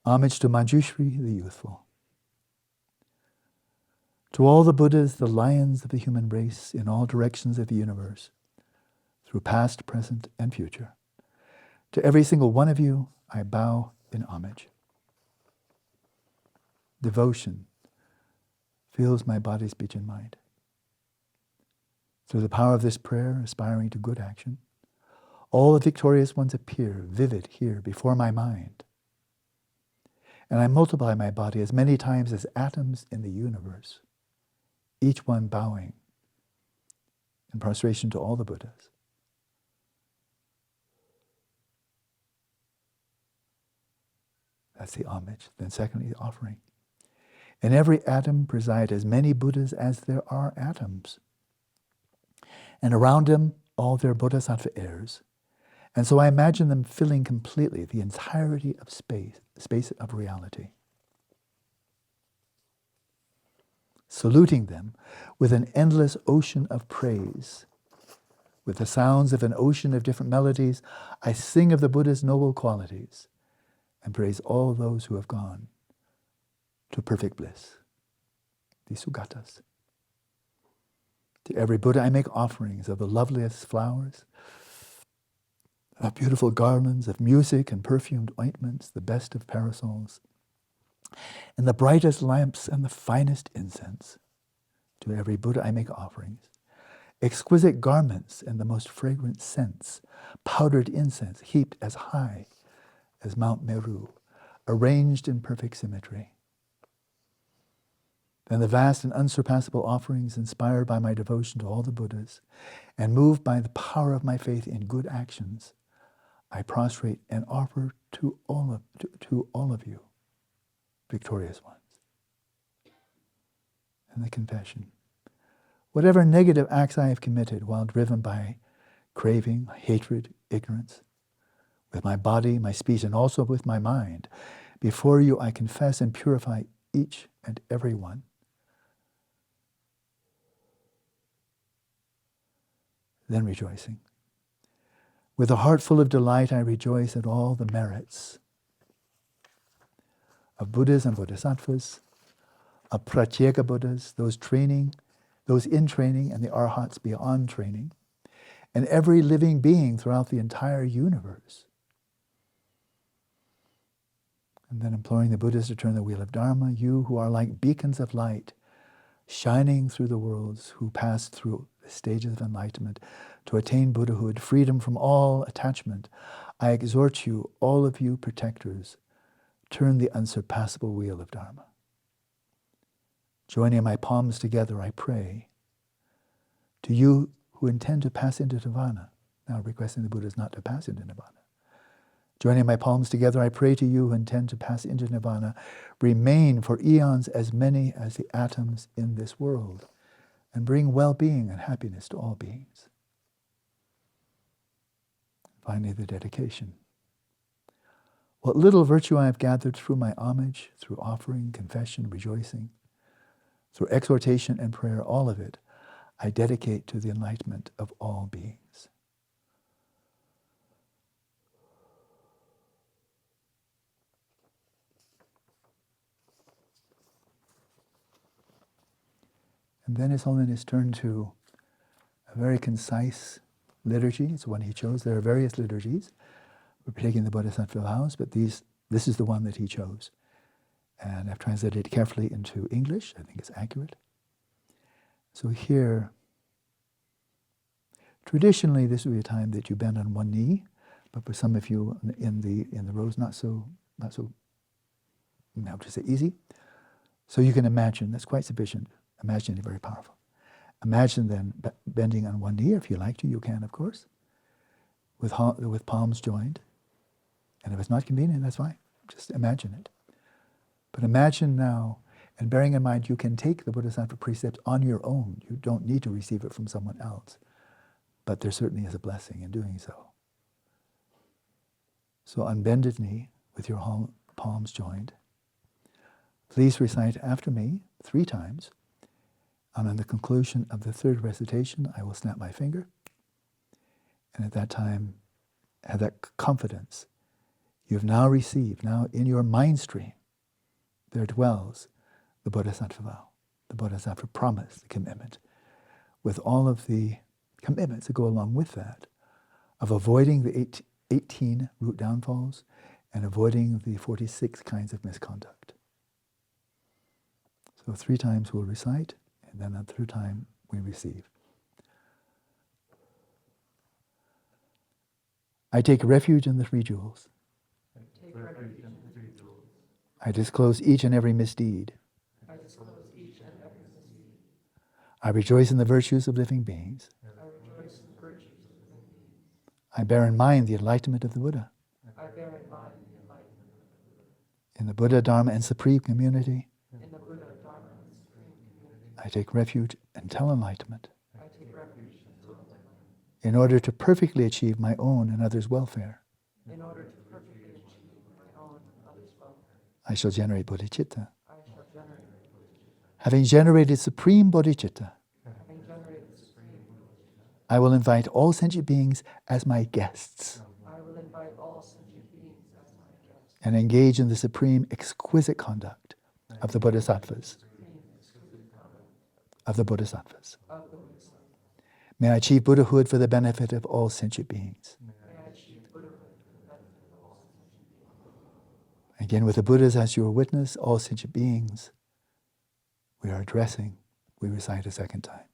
Homage to Manjushri, the youthful. To all the Buddhas, the lions of the human race, in all directions of the universe, through past, present, and future. To every single one of you, I bow in homage. Devotion fills my body, speech, and mind. Through the power of this prayer, aspiring to good action, all the victorious ones appear vivid here before my mind. And I multiply my body as many times as atoms in the universe, each one bowing in prostration to all the Buddhas. That's the homage. Then secondly, the offering. In every atom preside as many Buddhas as there are atoms. And around them, all their Bodhisattva heirs, And so I imagine them filling completely the entirety of space, space of reality. Saluting them with an endless ocean of praise. With the sounds of an ocean of different melodies, I sing of the Buddha's noble qualities and praise all those who have gone to perfect bliss, the Sugatas. To every Buddha I make offerings of the loveliest flowers, of beautiful garlands, of music and perfumed ointments, the best of parasols, and the brightest lamps and the finest incense. To every Buddha I make offerings, exquisite garments and the most fragrant scents, powdered incense heaped as high as Mount Meru, arranged in perfect symmetry. Then the vast and unsurpassable offerings inspired by my devotion to all the Buddhas and moved by the power of my faith in good actions, I prostrate and offer to all of you, victorious ones. And the confession. Whatever negative acts I have committed while driven by craving, hatred, ignorance, with my body, my speech, and also with my mind, before you I confess and purify each and every one. Then rejoicing. With a heart full of delight, I rejoice at all the merits of Buddhas and Bodhisattvas, of Pratyeka Buddhas, those in training, and the Arhats beyond training, and every living being throughout the entire universe. And then imploring the Buddhas to turn the wheel of Dharma, you who are like beacons of light, shining through the worlds, who pass through the stages of enlightenment to attain Buddhahood, freedom from all attachment, I exhort you, all of you protectors, turn the unsurpassable wheel of Dharma. Joining my palms together, I pray to you who intend to pass into Nirvana, now requesting the Buddhas not to pass into Nirvana. Joining my palms together, I pray to you who intend to pass into Nirvana, remain for eons as many as the atoms in this world, and bring well-being and happiness to all beings. Finally, the dedication. What little virtue I have gathered through my homage, through offering, confession, rejoicing, through exhortation and prayer, all of it, I dedicate to the enlightenment of all beings. And then His Holiness turned to a very concise liturgy. It's the one he chose. There are various liturgies. We're taking the Bodhisattva Vows, but this is the one that he chose. And I've translated it carefully into English. I think it's accurate. So here, traditionally this would be a time that you bend on one knee, but for some of you in the rows, not so how to say easy. So you can imagine, that's quite sufficient. Imagine it very powerful. Imagine then bending on one knee, if you like to, you can, of course, with palms joined. And if it's not convenient, that's fine. Just imagine it. But imagine now, and bearing in mind you can take the Bodhisattva precepts on your own. You don't need to receive it from someone else. But there certainly is a blessing in doing so. So on bended knee, with your palms joined, please recite after me 3 times. And on the conclusion of the third recitation, I will snap my finger. And at that time, have that confidence. You've now received, now in your mind stream, there dwells the Bodhisattva vow, the Bodhisattva promise, the commitment, with all of the commitments that go along with that, of avoiding the 18 root downfalls and avoiding the 46 kinds of misconduct. So 3 times we'll recite, and then on the 3rd time we receive. I take refuge in the 3 jewels. I disclose each and every misdeed. I rejoice in the virtues of living beings. I bear in mind the enlightenment of the Buddha. In the Buddha, Dharma, and Supreme Community, I take refuge until enlightenment. in order to perfectly achieve my own and others' welfare. In order to perfectly achieve my own and others' welfare, I shall generate bodhicitta. I shall generate bodhicitta. Having generated supreme bodhicitta, Having generated supreme bodhicitta, I will invite all sentient beings as my guests I will invite all sentient beings as my guests and engage in the supreme exquisite conduct of the bodhisattvas. Of the bodhisattvas. of the Buddhism. May I achieve Buddhahood for the benefit of all sentient beings. May I achieve Buddhahood for the benefit of all sentient beings. Again, with the Buddhas as your witness, all sentient beings, we are addressing, we recite a second time.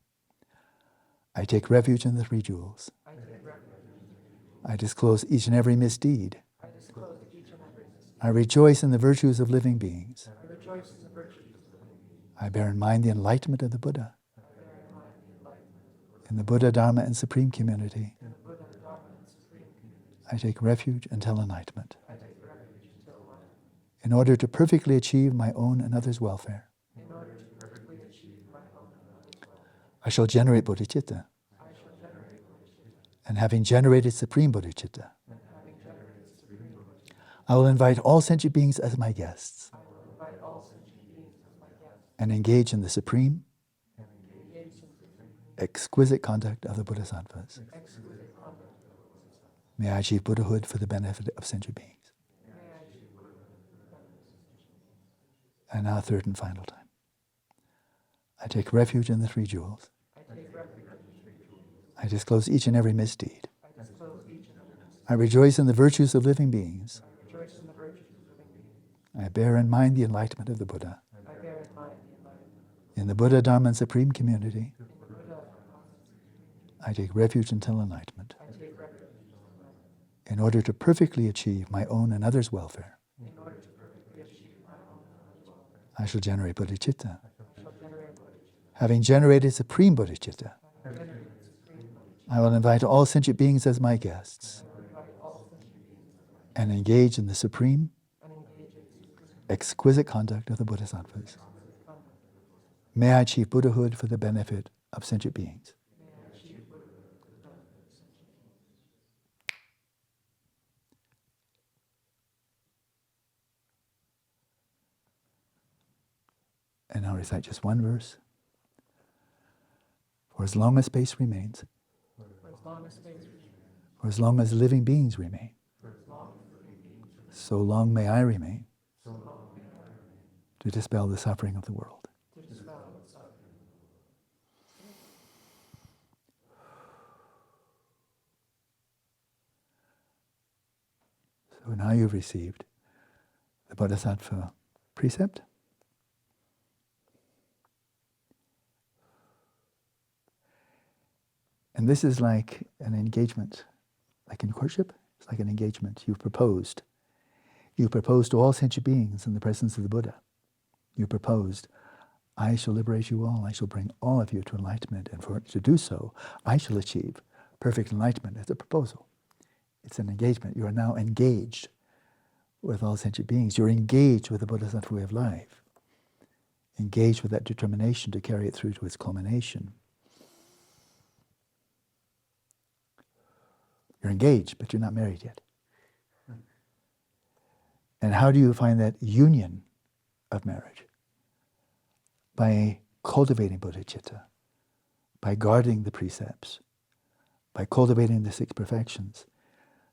I take refuge in the three jewels. I take refuge in the three jewels. I disclose each and every misdeed. I disclose each and every misdeed. I rejoice in the virtues of living beings. I rejoice in the virtues of living beings. I bear in mind the enlightenment of the Buddha. I bear in mind the enlightenment of the Buddha. In the Buddha, Dharma, and Supreme Community, In the Buddha, Dharma, and Supreme Community, I take refuge until enlightenment. I take refuge until enlightenment. In order to perfectly achieve my own and others' welfare, In order to perfectly achieve my own and others' welfare, I shall generate bodhicitta. I shall generate bodhicitta. And having generated supreme bodhicitta, And having generated supreme bodhicitta, I will invite all sentient beings as my guests I will invite all sentient beings as my guests and engage in the supreme, and engage in the supreme exquisite conduct of the Bodhisattvas. exquisite conduct of the Buddhism. May I achieve Buddhahood for the benefit of sentient beings. May I achieve Buddhahood for the benefit of sentient beings. And now, third and final time. I take refuge in the three jewels. I take refuge in the three jewels. I disclose each and every misdeed. I disclose each and every misdeed. I rejoice in the virtues of living beings. I rejoice in the virtues of living beings. I bear in mind the enlightenment of the Buddha. I bear in mind the enlightenment. In the Buddha, Dharma, and Supreme Community, In the Buddha, Dharma, and Supreme Community, I take refuge until enlightenment. I take refuge until enlightenment. In order to perfectly achieve my own and others' welfare, In order to perfectly achieve my own and others' welfare, I shall generate bodhicitta. I shall generate bodhicitta. Having generated supreme bodhicitta, Having generated supreme bodhicitta, I will invite all sentient beings as my guests I will invite all sentient beings as my guests and engage in the supreme, and engage in the supreme exquisite conduct of the Bodhisattvas. conduct of the Buddhism. May I achieve Buddhahood for the benefit of sentient beings. May I achieve Buddhahood for the benefit of sentient beings. And I'll recite just one verse. For as long as space remains, For as long as space remains, for as long as living beings remain, for as long as living beings remain, so long may I remain so long may I remain, to dispel the suffering of the world. to dispel the suffering. So now you've received the Bodhisattva precept. And this is like an engagement, like in courtship, it's like an engagement. You've proposed. You proposed to all sentient beings in the presence of the Buddha. You proposed, I shall liberate you all, I shall bring all of you to enlightenment, and for to do so, I shall achieve perfect enlightenment. It's a proposal. It's an engagement. You are now engaged with all sentient beings. You're engaged with the Bodhisattva way of life. Engaged with that determination to carry it through to its culmination. You're engaged, but you're not married yet. And how do you find that union of marriage? By cultivating bodhicitta, by guarding the precepts, by cultivating the six perfections,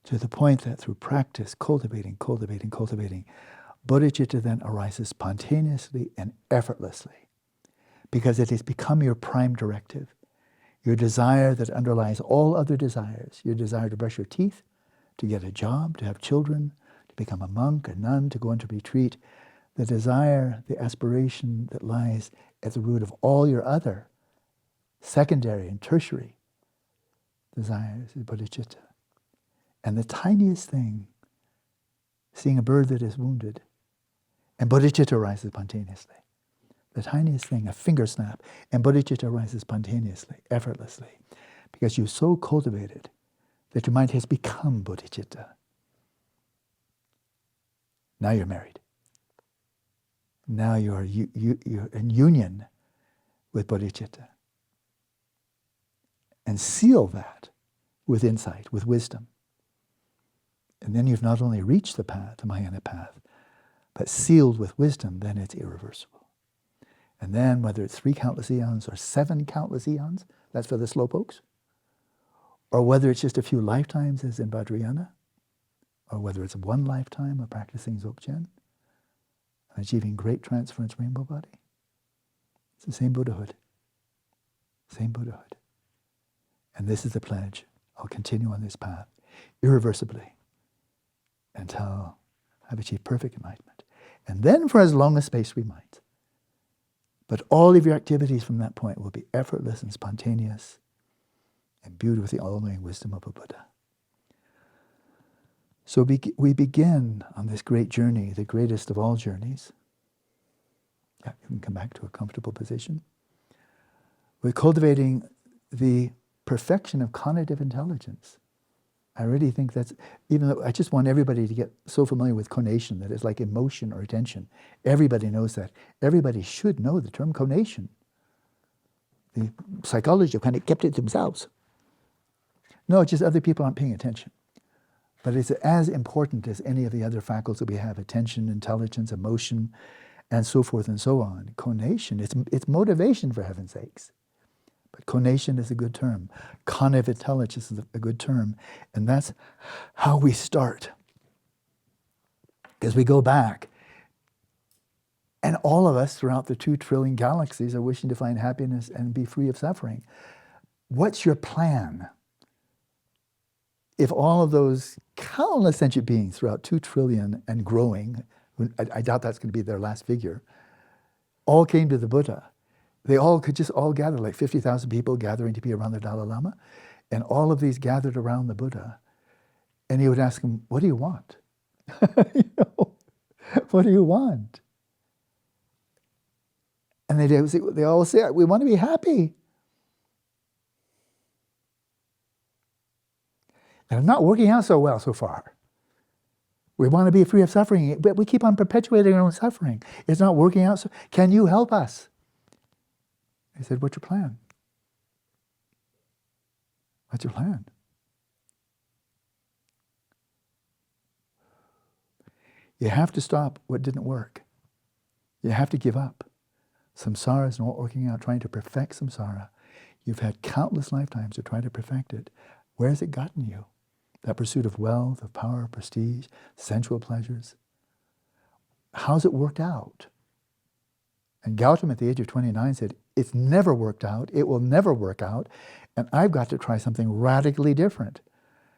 to the point that through practice, cultivating, bodhicitta then arises spontaneously and effortlessly, because it has become your prime directive. Your desire that underlies all other desires, your desire to brush your teeth, to get a job, to have children, to become a monk, a nun, to go into retreat, the desire, the aspiration that lies at the root of all your other secondary and tertiary desires is bodhicitta. And the tiniest thing, seeing a bird that is wounded, and bodhicitta arises spontaneously. The tiniest thing, a finger snap, and bodhicitta arises spontaneously, effortlessly, because you've so cultivated that your mind has become bodhicitta. Now you're married. Now you're in union with bodhicitta. And seal that with insight, with wisdom. And then you've not only reached the path, the Mahayana path, but sealed with wisdom, then it's irreversible. And then whether it's 3 countless eons or 7 countless eons, that's for the slowpokes, or whether it's just a few lifetimes as in Vajrayana, or whether it's 1 lifetime of practicing Dzogchen and achieving great transference rainbow body, it's the same Buddhahood. Same Buddhahood. And this is the pledge. I'll continue on this path irreversibly until I've achieved perfect enlightenment. And then for as long a space we might. But all of your activities from that point will be effortless and spontaneous, imbued with the all-knowing wisdom of a Buddha. So we begin on this great journey, the greatest of all journeys. Yeah, you can come back to a comfortable position. We're cultivating the perfection of conative intelligence. I really think that's, even though I just want everybody to get so familiar with conation that it's like emotion or attention. Everybody knows that. Everybody should know the term conation. The psychology have kind of kept it to themselves. No, it's just other people aren't paying attention. But it's as important as any of the other faculties that we have, attention, intelligence, emotion, and so forth and so on. Conation, it's motivation, for heaven's sakes. But conation is a good term. Conative intelligence is a good term. And that's how we start. As we go back, and all of us throughout the 2 trillion galaxies are wishing to find happiness and be free of suffering. What's your plan? If all of those countless sentient beings throughout 2 trillion and growing, I doubt that's going to be their last figure, all came to the Buddha, they all could just all gather, like 50,000 people gathering to be around the Dalai Lama, and all of these gathered around the Buddha, and he would ask them, what do you want? What do you want? And they all say, we want to be happy. And it's not working out so well so far. We want to be free of suffering, but we keep on perpetuating our own suffering. It's not working out. So can you help us? He said, what's your plan? What's your plan? You have to stop what didn't work. You have to give up. Samsara is not working out, trying to perfect samsara. You've had countless lifetimes to try to perfect it. Where has it gotten you? That pursuit of wealth, of power, prestige, sensual pleasures. How's it worked out? And Gautama at the age of 29 said, it's never worked out, it will never work out, and I've got to try something radically different.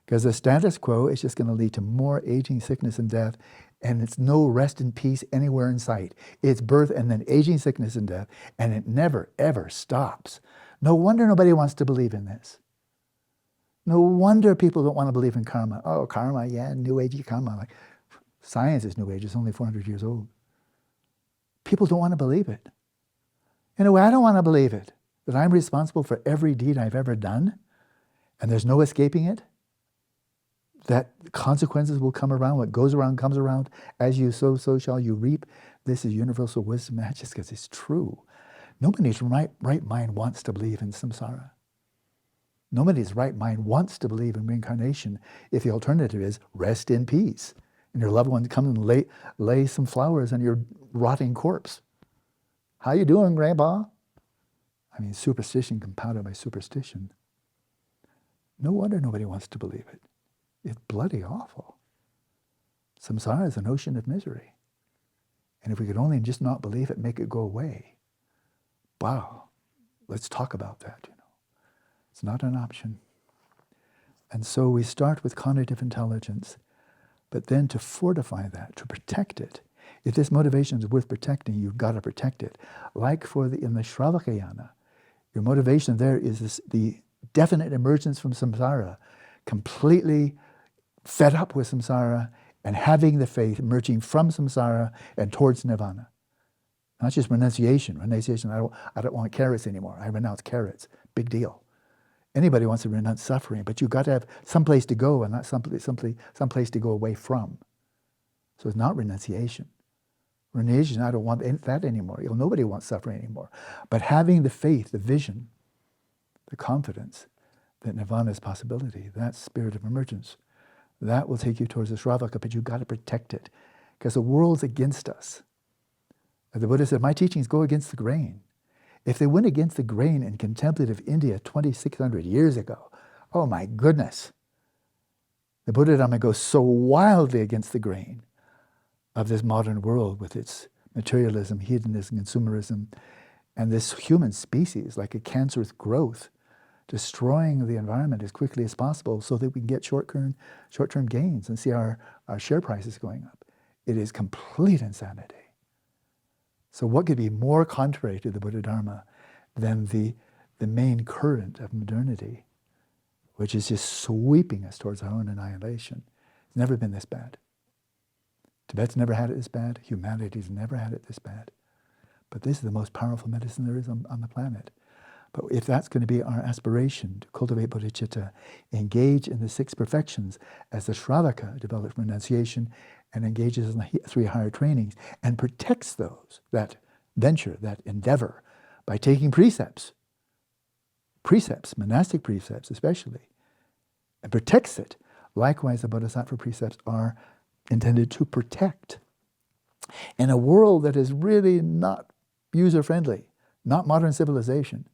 Because the status quo is just going to lead to more aging, sickness, and death, and it's no rest and peace anywhere in sight. It's birth and then aging, sickness, and death, and it never, ever stops. No wonder nobody wants to believe in this. No wonder people don't want to believe in karma. Oh, karma, yeah, New Age karma. Like, science is New Age, it's only 400 years old. People don't want to believe it. In a way, I don't want to believe it, that I'm responsible for every deed I've ever done, and there's no escaping it, that consequences will come around, what goes around comes around, as you sow, so shall you reap. This is universal wisdom, that's just because it's true. Nobody's right mind wants to believe in samsara. Nobody's right mind wants to believe in reincarnation if the alternative is rest in peace. And your loved one comes and lay some flowers on your rotting corpse. How you doing, Grandpa? I mean, superstition compounded by superstition. No wonder nobody wants to believe it. It's bloody awful. Samsara is an ocean of misery. And if we could only just not believe it, make it go away. Wow, let's talk about that, It's not an option. And so we start with conative intelligence, but then to fortify that, to protect it. If this motivation is worth protecting, you've got to protect it. Like in the Shravakayana, your motivation there is the definite emergence from samsara, completely fed up with samsara and having the faith emerging from samsara and towards nirvana. Not just renunciation. Renunciation, I don't want carrots anymore. I renounce carrots. Big deal. Anybody wants to renounce suffering, but you've got to have some place to go and not some place to go away from. So it's not renunciation. Renunciation, I don't want that anymore. Nobody wants suffering anymore. But having the faith, the vision, the confidence that nirvana is possibility. That's spirit of emergence. That will take you towards the Shravaka, but you've got to protect it, because the world's against us. The Buddha said, my teachings go against the grain. If they went against the grain in contemplative India 2,600 years ago, oh my goodness, the Buddha Dhamma goes so wildly against the grain of this modern world with its materialism, hedonism, consumerism, and this human species like a cancerous growth, destroying the environment as quickly as possible so that we can get short-term gains and see our share prices going up. It is complete insanity. So what could be more contrary to the Buddha Dharma than the main current of modernity, which is just sweeping us towards our own annihilation? It's never been this bad. Tibet's never had it this bad. Humanity's never had it this bad. But this is the most powerful medicine there is on the planet. But if that's going to be our aspiration, to cultivate bodhicitta, engage in the 6 perfections as the Shravaka develops renunciation and engages in the 3 higher trainings and protects those, that venture, that endeavor, by taking precepts, monastic precepts especially, and protects it. Likewise, the Bodhisattva precepts are intended to protect. In a world that is really not user-friendly, not modern civilization,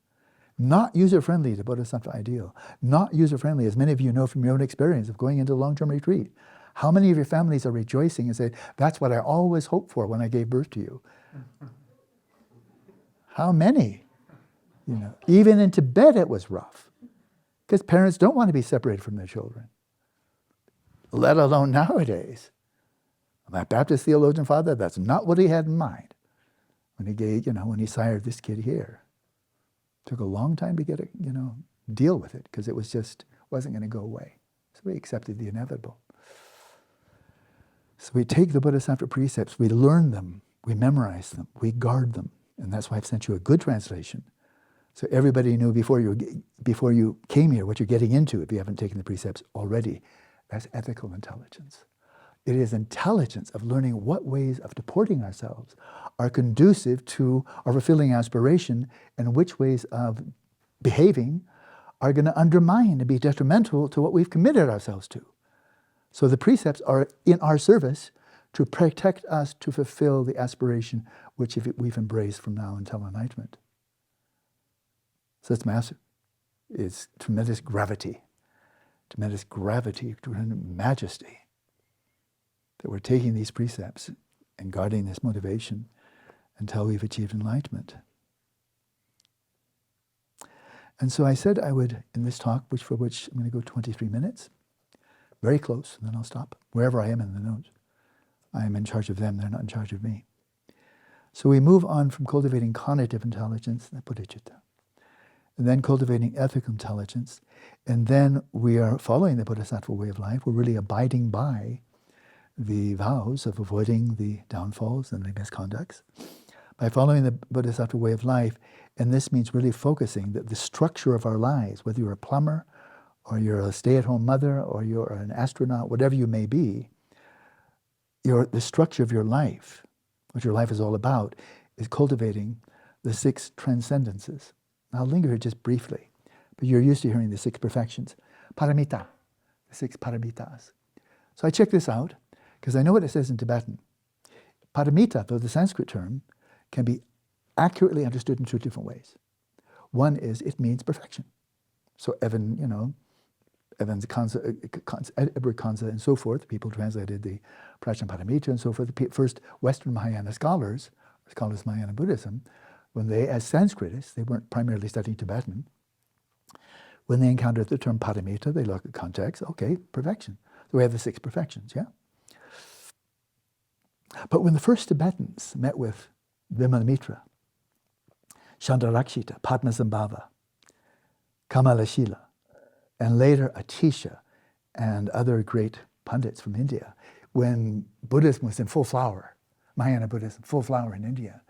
not user-friendly to Bodhisattva ideal, not user-friendly, as many of you know from your own experience of going into long-term retreat. How many of your families are rejoicing and say, that's what I always hoped for when I gave birth to you? How many? You know, even in Tibet it was rough, because parents don't want to be separated from their children, let alone nowadays. My Baptist theologian father, that's not what he had in mind when he gave, when he sired this kid here. Took a long time to get it, deal with it, because it wasn't going to go away. So we accepted the inevitable. So we take the Bodhisattva precepts, we learn them, we memorize them, we guard them. And that's why I've sent you a good translation. So everybody knew before you came here what you're getting into if you haven't taken the precepts already. That's ethical intelligence. It is intelligence of learning what ways of deporting ourselves are conducive to our fulfilling aspiration and which ways of behaving are going to undermine and be detrimental to what we've committed ourselves to. So the precepts are in our service to protect us to fulfill the aspiration which we've embraced from now until enlightenment. So it's massive. It's tremendous gravity, tremendous majesty, that we're taking these precepts and guarding this motivation until we've achieved enlightenment. And so I said I would, in this talk, for which I'm going to go 23 minutes, very close, and then I'll stop, wherever I am in the notes. I am in charge of them, they're not in charge of me. So we move on from cultivating conative intelligence, bodhicitta, and then cultivating ethical intelligence, and then we are following the Bodhisattva way of life. We're really abiding by the vows of avoiding the downfalls and the misconducts by following the Bodhisattva way of life. And this means really focusing that the structure of our lives, whether you're a plumber or you're a stay-at-home mother or you're an astronaut, whatever you may be, the structure of your life, what your life is all about, is cultivating the 6 transcendences. I'll linger here just briefly, but you're used to hearing the 6 perfections. Paramita, the 6 paramitas. So I checked this out, because I know what it says in Tibetan. Paramita, though the Sanskrit term, can be accurately understood in 2 different ways. One is it means perfection. So Evans Kansa, Edward Kansa, and so forth, people translated the Prajna Paramita and so forth. The first Western Mahayana scholars of Mahayana Buddhism, when they, as Sanskritists, they weren't primarily studying Tibetan, when they encountered the term paramita, they look at context, okay, perfection. So we have the 6 perfections, yeah? But when the first Tibetans met with Vimalamitra, Chandrarakshita, Padmasambhava, Kamalashila, and later Atisha and other great pundits from India, when Buddhism was in full flower, Mahayana Buddhism, full flower in India,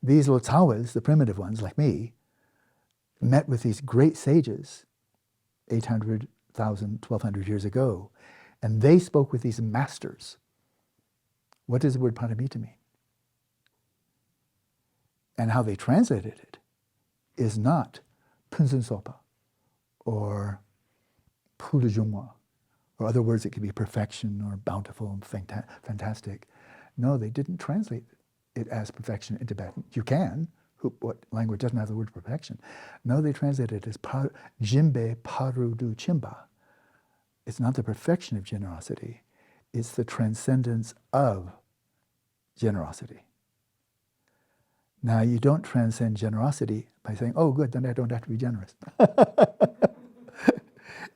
these Lotsawas, the primitive ones like me, met with these great sages 800, 1,000, 1,200 years ago, and they spoke with these masters. What does the word paramita mean? And how they translated it is not Punsun Sopa or pulujungwa, or other words, it could be perfection or bountiful and fantastic. No, they didn't translate it as perfection in Tibetan. You can. What language doesn't have the word perfection? No, they translated it as jimbe parudu chimba. It's not the perfection of generosity. It's the transcendence of generosity. Now, you don't transcend generosity by saying, oh, good, then I don't have to be generous.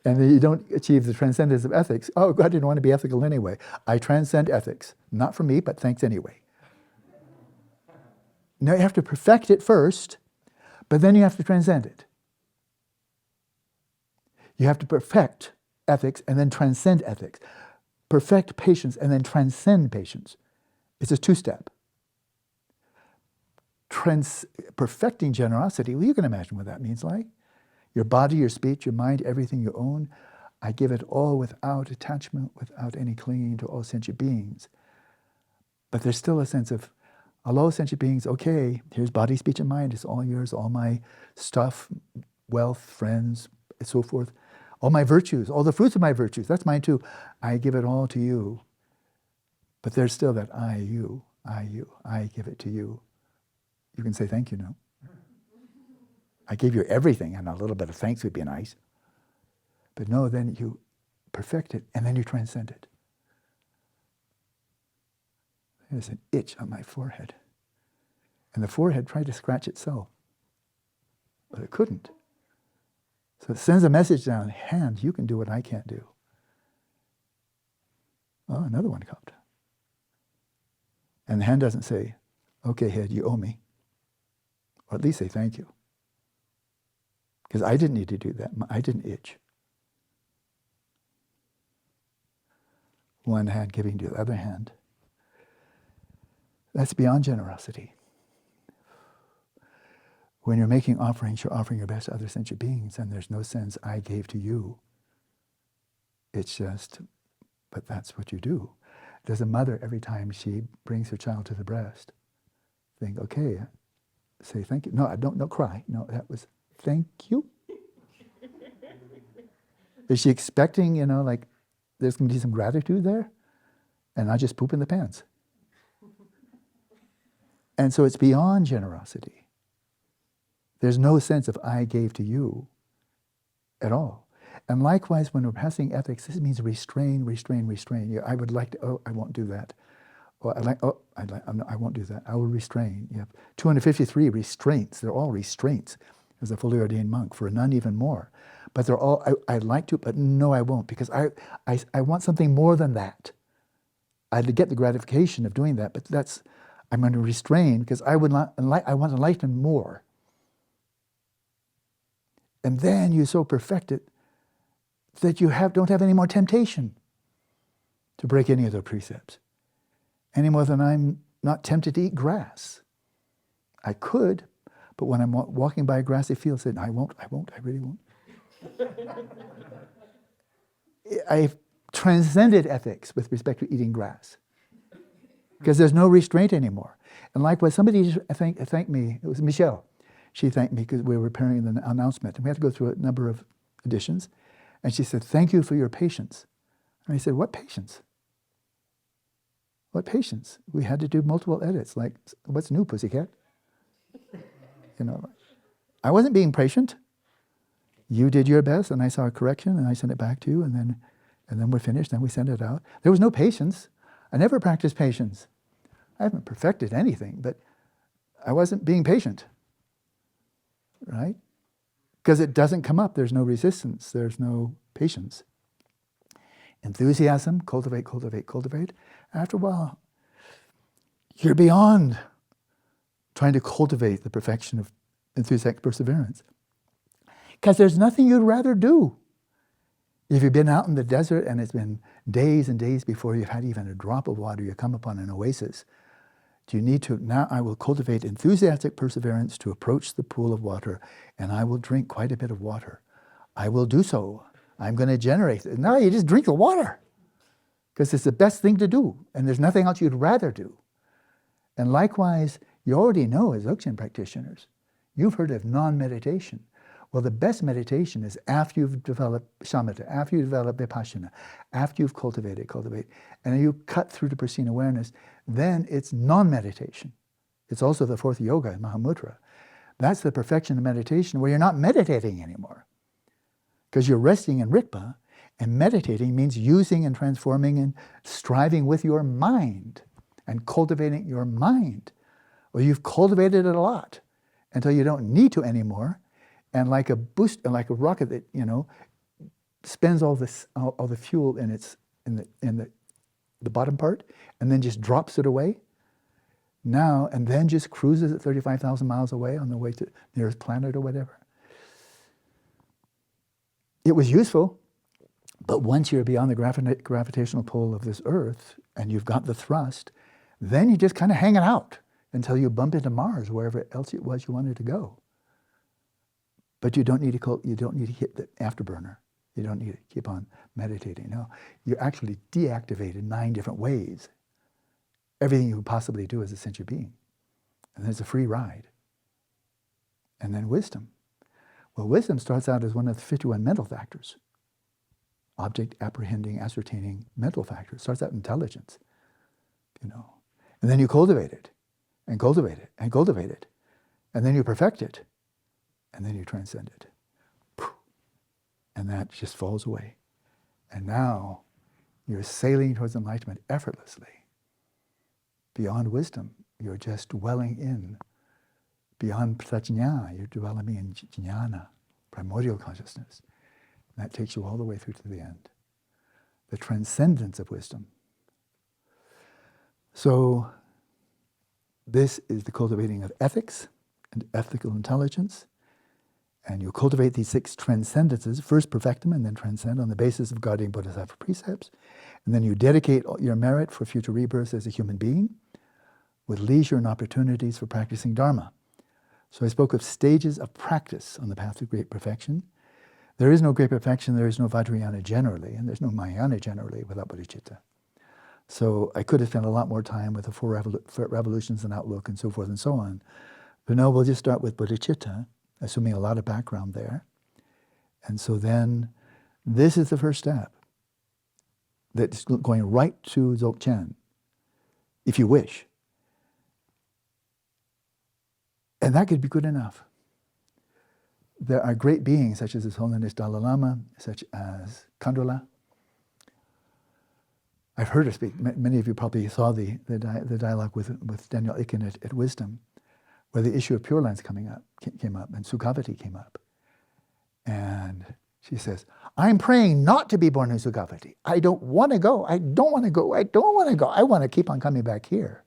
And then you don't achieve the transcendence of ethics. Oh, God, I didn't want to be ethical anyway. I transcend ethics. Not for me, but thanks anyway. Now, you have to perfect it first, but then you have to transcend it. You have to perfect ethics and then transcend ethics. Perfect patience and then transcend patience. It's a two-step. Perfecting generosity, well, you can imagine what that means like. Your body, your speech, your mind, everything you own, I give it all without attachment, without any clinging to all sentient beings. But there's still a sense of, although sentient beings, okay, here's body, speech, and mind, it's all yours, all my stuff, wealth, friends, and so forth, all my virtues, all the fruits of my virtues, that's mine too. I give it all to you. But there's still that I, you, I give it to you. You can say thank you now. I gave you everything, and a little bit of thanks would be nice. But no, then you perfect it, and then you transcend it. There's an itch on my forehead. And the forehead tried to scratch itself, but it couldn't. So it sends a message down, hand, you can do what I can't do. Oh, another one cupped. And the hand doesn't say, okay, head, you owe me. Or at least say thank you. Because I didn't need to do that. I didn't itch. One hand giving to the other hand. That's beyond generosity. When you're making offerings, you're offering your best to other sentient beings, and there's no sense, I gave to you. It's just, but that's what you do. Does a mother, every time she brings her child to the breast, think, okay, say thank you. No, don't cry. No, that was thank you. Is she expecting, like there's going to be some gratitude there? And not just poop in the pants. And so it's beyond generosity. There's no sense of I gave to you at all. And likewise, when we're passing ethics, this means restrain, restrain, restrain. I would like to, oh, I won't do that. Or I won't do that. I will restrain. You have 253 restraints. They're all restraints as a fully ordained monk. For a nun, even more. But they're all, I'd like to, but no, I won't. Because I want something more than that. I'd get the gratification of doing that, but I'm going to restrain because I want enlightenment more. And then you so perfect it that you don't have any more temptation to break any of the precepts. Any more than I'm not tempted to eat grass. I could, but when I'm walking by a grassy field, saying, I won't, I really won't. I've transcended ethics with respect to eating grass. Because there's no restraint anymore. And likewise, somebody thanked me, it was Michelle. She thanked me because we were preparing the announcement. And we had to go through a number of editions. And she said, thank you for your patience. And I said, what patience? What patience? We had to do multiple edits, like, what's new, pussycat? I wasn't being patient. You did your best, and I saw a correction, and I sent it back to you, and then we're finished, and we sent it out. There was no patience. I never practiced patience. I haven't perfected anything, but I wasn't being patient, right? Because it doesn't come up. There's no resistance. There's no patience. Enthusiasm, cultivate, cultivate, cultivate. After a while, you're beyond trying to cultivate the perfection of enthusiastic perseverance. Because there's nothing you'd rather do. If you've been out in the desert and it's been days and days before you've had even a drop of water, you come upon an oasis. Do you need to, now I will cultivate enthusiastic perseverance to approach the pool of water, and I will drink quite a bit of water. I will do so. I'm going to generate it. No, you just drink the water. Because it's the best thing to do, and there's nothing else you'd rather do. And likewise, you already know as Dzogchen practitioners, you've heard of non-meditation. Well, the best meditation is after you've developed shamatha, after you develop vipassana, after you've cultivate, and you cut through to pristine awareness, then it's non-meditation. It's also the fourth yoga in Mahamudra. That's the perfection of meditation where you're not meditating anymore. Because you're resting in Rikpa, and meditating means using and transforming and striving with your mind and cultivating your mind. Well, you've cultivated it a lot until you don't need to anymore. And like a boost, like a rocket that, spends all the fuel in the bottom part and then just drops it away. Now, and then just cruises at 35,000 miles away on the way to the nearest planet or whatever. It was useful, but once you're beyond the gravitational pull of this Earth and you've got the thrust, then you're just kind of hanging out until you bump into Mars, wherever else it was you wanted to go. But you don't need to hit the afterburner. You don't need to keep on meditating. No, you actually deactivated 9 different ways. Everything you could possibly do as a sentient being. And then it's a free ride. And then wisdom. Well, wisdom starts out as one of the 51 mental factors. Object, apprehending, ascertaining mental factors. It starts out intelligence. And then you cultivate it, and cultivate it, and cultivate it. And then you perfect it. And then you transcend it. And that just falls away. And now you're sailing towards enlightenment effortlessly. Beyond wisdom, you're just dwelling in. Beyond prajna, you're dwelling in jnana, primordial consciousness. And that takes you all the way through to the end. The transcendence of wisdom. So this is the cultivating of ethics and ethical intelligence. And you cultivate these 6 transcendences, first perfect them and then transcend on the basis of guardian Bodhisattva precepts. And then you dedicate your merit for future rebirths as a human being with leisure and opportunities for practicing Dharma. So I spoke of stages of practice on the path to great perfection. There is no great perfection, there is no Vajrayana generally, and there's no Mahayana generally without bodhicitta. So I could have spent a lot more time with the 4 revolutions and outlook and so forth and so on. But no, we'll just start with bodhicitta, assuming a lot of background there. And so then, this is the first step. That's going right to Dzogchen, if you wish. And that could be good enough. There are great beings, such as His Holiness Dalai Lama, such as Kandula. I've heard her speak. Many of you probably saw the dialogue with Daniel Ikin at Wisdom, where the issue of Pure Lands came up, and Sukhavati came up. And she says, I'm praying not to be born in Sukhavati. I don't want to go. I don't want to go. I don't want to go. I want to keep on coming back here,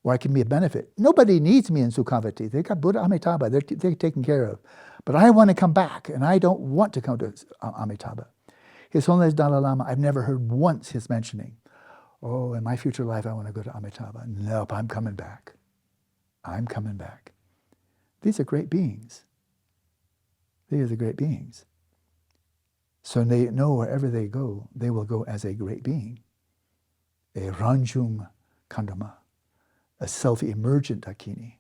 where I can be a benefit. Nobody needs me in Sukhavati. They got Buddha Amitabha. They're taken care of. But I want to come back, and I don't want to come to Amitabha. His Holiness Dalai Lama, I've never heard once his mentioning, oh, in my future life I want to go to Amitabha. Nope, I'm coming back. I'm coming back. These are great beings. These are the great beings. So they know wherever they go, they will go as a great being. A Ranjung Kandama, a self-emergent Dakini.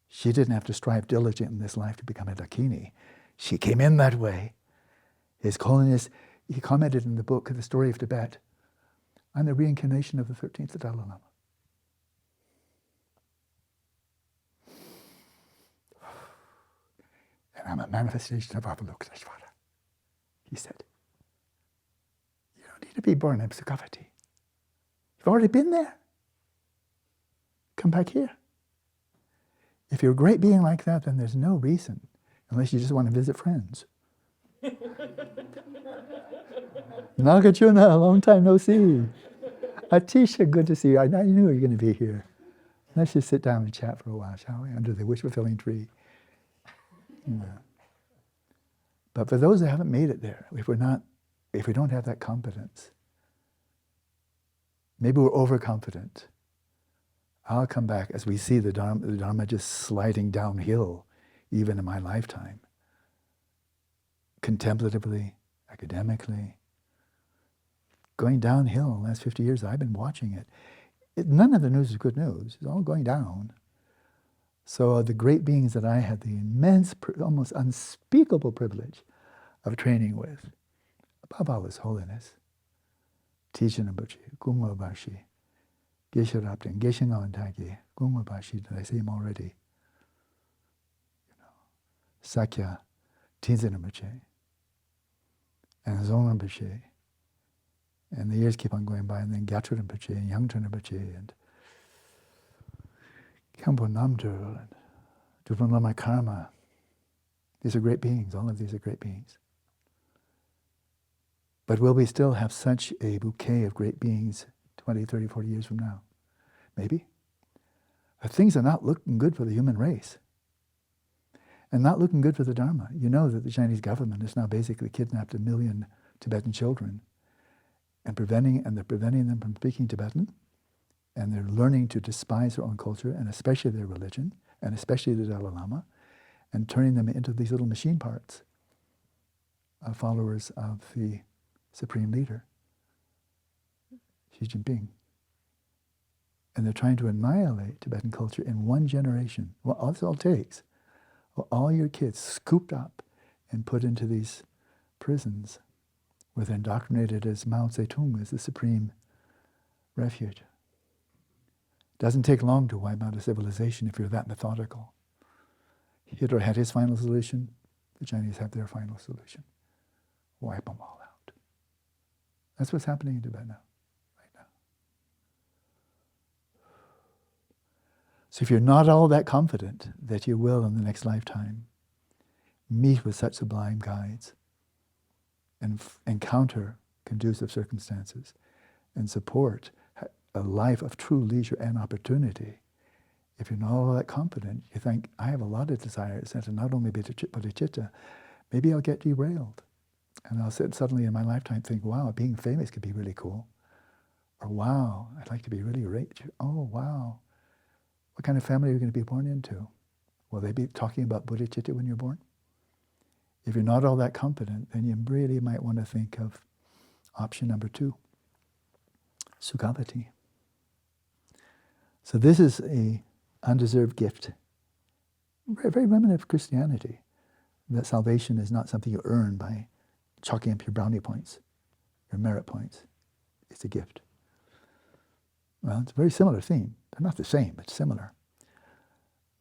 She didn't have to strive diligently in this life to become a Dakini. She came in that way. His Holiness, he commented in the book, The Story of Tibet, I'm the reincarnation of the 13th Dalai Lama. And I'm a manifestation of Avalokiteshvara, he said. You don't need to be born in Sukhavati. You've already been there. Come back here. If you're a great being like that, then there's no reason, unless you just want to visit friends. Nagarjuna, long time no see. Atisha, good to see you. I knew you were going to be here. Let's just sit down and chat for a while, shall we? Under the wish-fulfilling tree. Yeah. But for those that haven't made it there, if we don't have that competence, maybe we're overconfident. I'll come back as we see the Dharma just sliding downhill, even in my lifetime. Contemplatively, academically, going downhill in the last 50 years. I've been watching it. None of the news is good news. It's all going down. So the great beings that I had the immense, almost unspeakable privilege of training with, above all His Holiness, Teaching Rinpoche, Gungwa Bashi, Geshe Rabden, Geshe Ngawan Tagye, Gungwa Bashi, did I say him already? Sakya, Tenzin Rinpoche, and Zong Rinpoche, and the years keep on going by, and then Gyatso Rinpoche, and Yangchen Rinpoche, and Khenpo Namdrol, and Drupal Lama Karma. These are great beings. All of these are great beings. But will we still have such a bouquet of great beings 20, 30, 40 years from now? Maybe. But things are not looking good for the human race. And not looking good for the Dharma. You know that the Chinese government has now basically kidnapped 1 million Tibetan children and they're preventing them from speaking Tibetan, and they're learning to despise their own culture, and especially their religion, and especially the Dalai Lama, and turning them into these little machine parts of followers of the supreme leader, Xi Jinping. And they're trying to annihilate Tibetan culture in 1 generation. Well, that's all it takes. Well, all your kids scooped up and put into these prisons where they're indoctrinated as Mao Zedong as the supreme refuge. Doesn't take long to wipe out a civilization if you're that methodical. Hitler had his final solution. The Chinese have their final solution. Wipe them all out. That's what's happening in Tibet now, right now. So if you're not all that confident that you will in the next lifetime meet with such sublime guides and encounter conducive circumstances and support a life of true leisure and opportunity, if you're not all that confident, you think, I have a lot of desires and to not only be bodhicitta, maybe I'll get derailed. And I'll suddenly in my lifetime think, wow, being famous could be really cool. Or wow, I'd like to be really rich. Oh, wow. What kind of family are you going to be born into? Will they be talking about bodhicitta when you're born? If you're not all that confident, then you really might want to think of option number 2, Sukhavati. So this is a undeserved gift, very, very remnant of Christianity, that salvation is not something you earn by chalking up your brownie points, your merit points. It's a gift. Well, it's a very similar theme. They're not the same, but similar.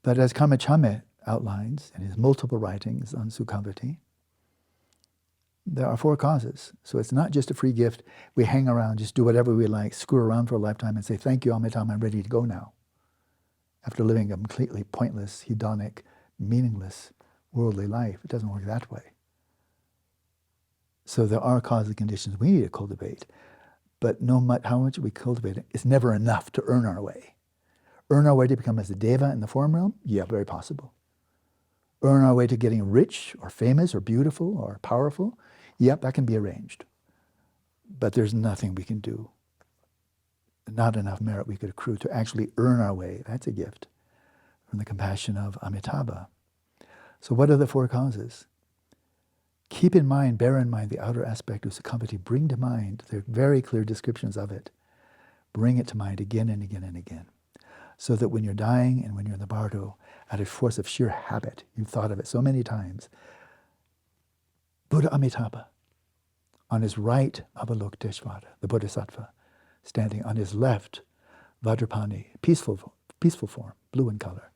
But as Kamachame outlines in his multiple writings on Sukhavati, there are 4 causes. So it's not just a free gift. We hang around, just do whatever we like, screw around for a lifetime and say, thank you, Amitabha, I'm ready to go now. After living a completely pointless, hedonic, meaningless, worldly life. It doesn't work that way. So there are causal conditions we need to cultivate. But no matter how much we cultivate it, it's never enough to earn our way. Earn our way to become as a deva in the form realm? Yeah, very possible. Earn our way to getting rich or famous or beautiful or powerful? Yep, that can be arranged. But there's nothing we can do. Not enough merit we could accrue to actually earn our way. That's a gift from the compassion of Amitabha. So what are the 4 causes? Keep in mind, bear in mind the outer aspect of Sukhavati. Bring to mind, there are very clear descriptions of it. Bring it to mind again and again and again. So that when you're dying and when you're in the bardo, out of force of sheer habit, you've thought of it so many times, Buddha Amitabha, on his right, Avalokiteshvara, the Bodhisattva, standing on his left, Vajrapani, peaceful form, blue in color,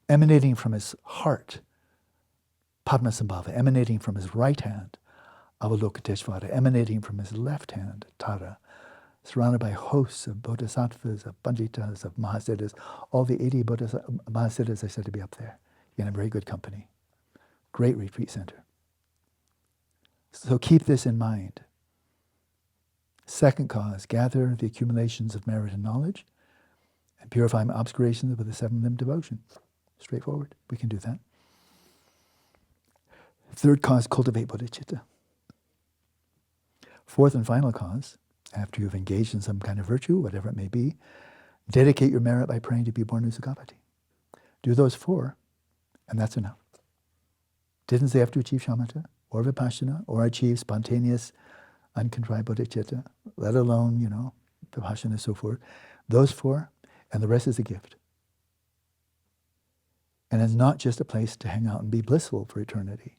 emanating from his heart, Padmasambhava, emanating from his right hand, Avalokiteshvara, emanating from his left hand, Tara, surrounded by hosts of bodhisattvas, of panditas, of mahasiddhas, all the 80 mahasiddhas are said to be up there. You're in a very good company. Great retreat center. So keep this in mind. Second cause, gather the accumulations of merit and knowledge and purify my obscurations with a 7-limb devotion. Straightforward. We can do that. Third cause, cultivate bodhicitta. Fourth and final cause, after you've engaged in some kind of virtue, whatever it may be, dedicate your merit by praying to be born in Sukhavati. Do those 4, and that's enough. Didn't say have to achieve shamatha, or vipassana, or achieve spontaneous, uncontrived bodhicitta, let alone, vipassana and so forth. Those 4, and the rest is a gift. And it's not just a place to hang out and be blissful for eternity.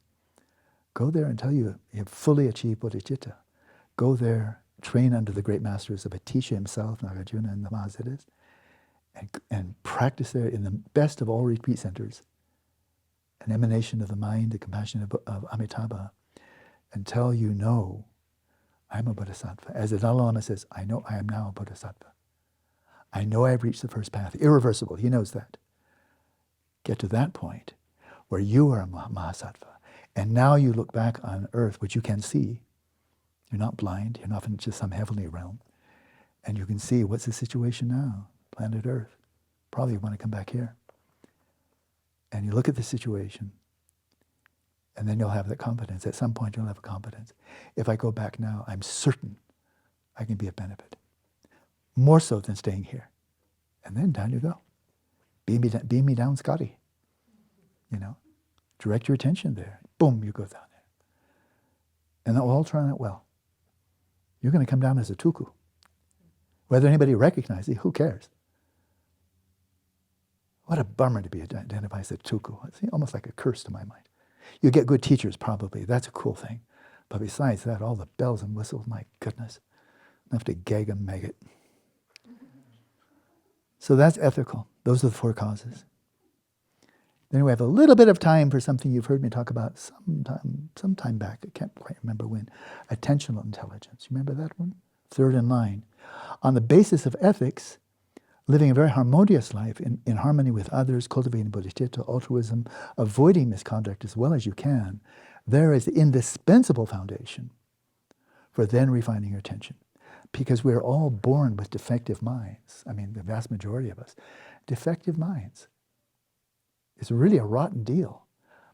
Go there until you have fully achieved bodhicitta. Go there, train under the great masters of Atisha himself, Nagarjuna and the Mahasiddhas, and practice there in the best of all retreat centers, an emanation of the mind, the compassion of Amitabha, until you know, I'm a bodhisattva. As the Dalai Lama says, I know I am now a bodhisattva. I know I've reached the first path, irreversible, he knows that. Get to that point where you are a Mahasattva. And now you look back on earth, which you can see. You're not blind, you're not in just some heavenly realm. And you can see, what's the situation now? Planet Earth. Probably you want to come back here. And you look at the situation, and then you'll have that confidence. At some point you'll have a confidence. If I go back now, I'm certain I can be of benefit. More so than staying here. And then down you go. Beam me down, Scotty. You know, direct your attention there. Boom, you go down there. And they'll all turn out well. You're going to come down as a tuku. Whether anybody recognizes you, who cares? What a bummer to be identified as a tuku. It's almost like a curse to my mind. You get good teachers, probably. That's a cool thing. But besides that, all the bells and whistles, my goodness. I have to gag a maggot. So that's ethical. Those are the 4 causes. Then we have a little bit of time for something you've heard me talk about some time back. I can't quite remember when. Attentional intelligence. You remember that one? 3rd in line. On the basis of ethics, living a very harmonious life in harmony with others, cultivating bodhicitta, altruism, avoiding misconduct as well as you can, there is the indispensable foundation for then refining your attention. Because we're all born with defective minds. I mean, the vast majority of us. Defective minds. It's really a rotten deal.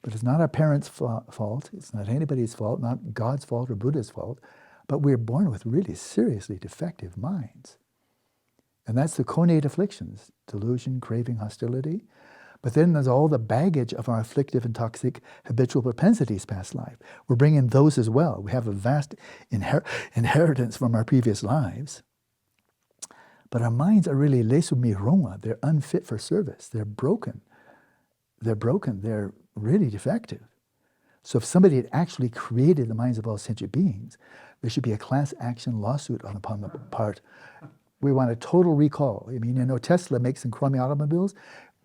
But it's not our parents' fault. It's not anybody's fault, not God's fault or Buddha's fault. But we're born with really seriously defective minds. And that's the Conative afflictions, delusion, craving, hostility. But then there's all the baggage of our afflictive and toxic habitual propensities past life. We're bringing those as well. We have a vast inheritance from our previous lives. But our minds are really lesu mironga. They're unfit for service. They're broken. They're broken. They're really defective. So if somebody had actually created the minds of all sentient beings, there should be a class action lawsuit upon the part. We want a total recall. I mean, you know, Tesla makes some crummy automobiles.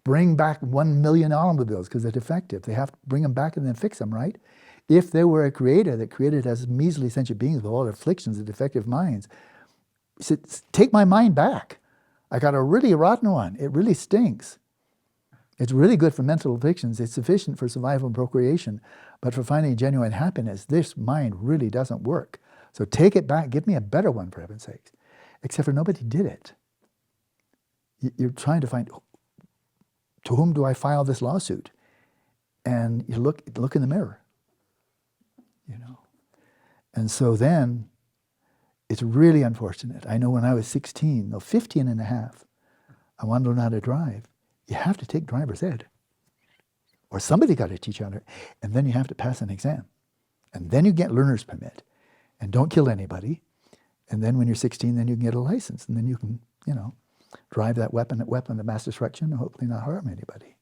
Bring back 1 million automobiles because they're defective. They have to bring them back and then fix them, right? If there were a creator that created us measly sentient beings with all their afflictions and defective minds, he said, take my mind back. I got a really rotten one. It really stinks. It's really good for mental afflictions. It's sufficient for survival and procreation. But for finding genuine happiness, this mind really doesn't work. So take it back. Give me a better one, for heaven's sakes. Except for nobody did it. You're trying to find, to whom do I file this lawsuit? And you look in the mirror, you know. And so then, it's really unfortunate. I know when I was 15 and a half, I wanted to learn how to drive. You have to take driver's ed. Or somebody got to teach you how to, and then you have to pass an exam. And then you get learner's permit. And don't kill anybody. And then when you're 16, then you can get a license. And then you can, you know, drive that weapon of mass destruction and hopefully not harm anybody.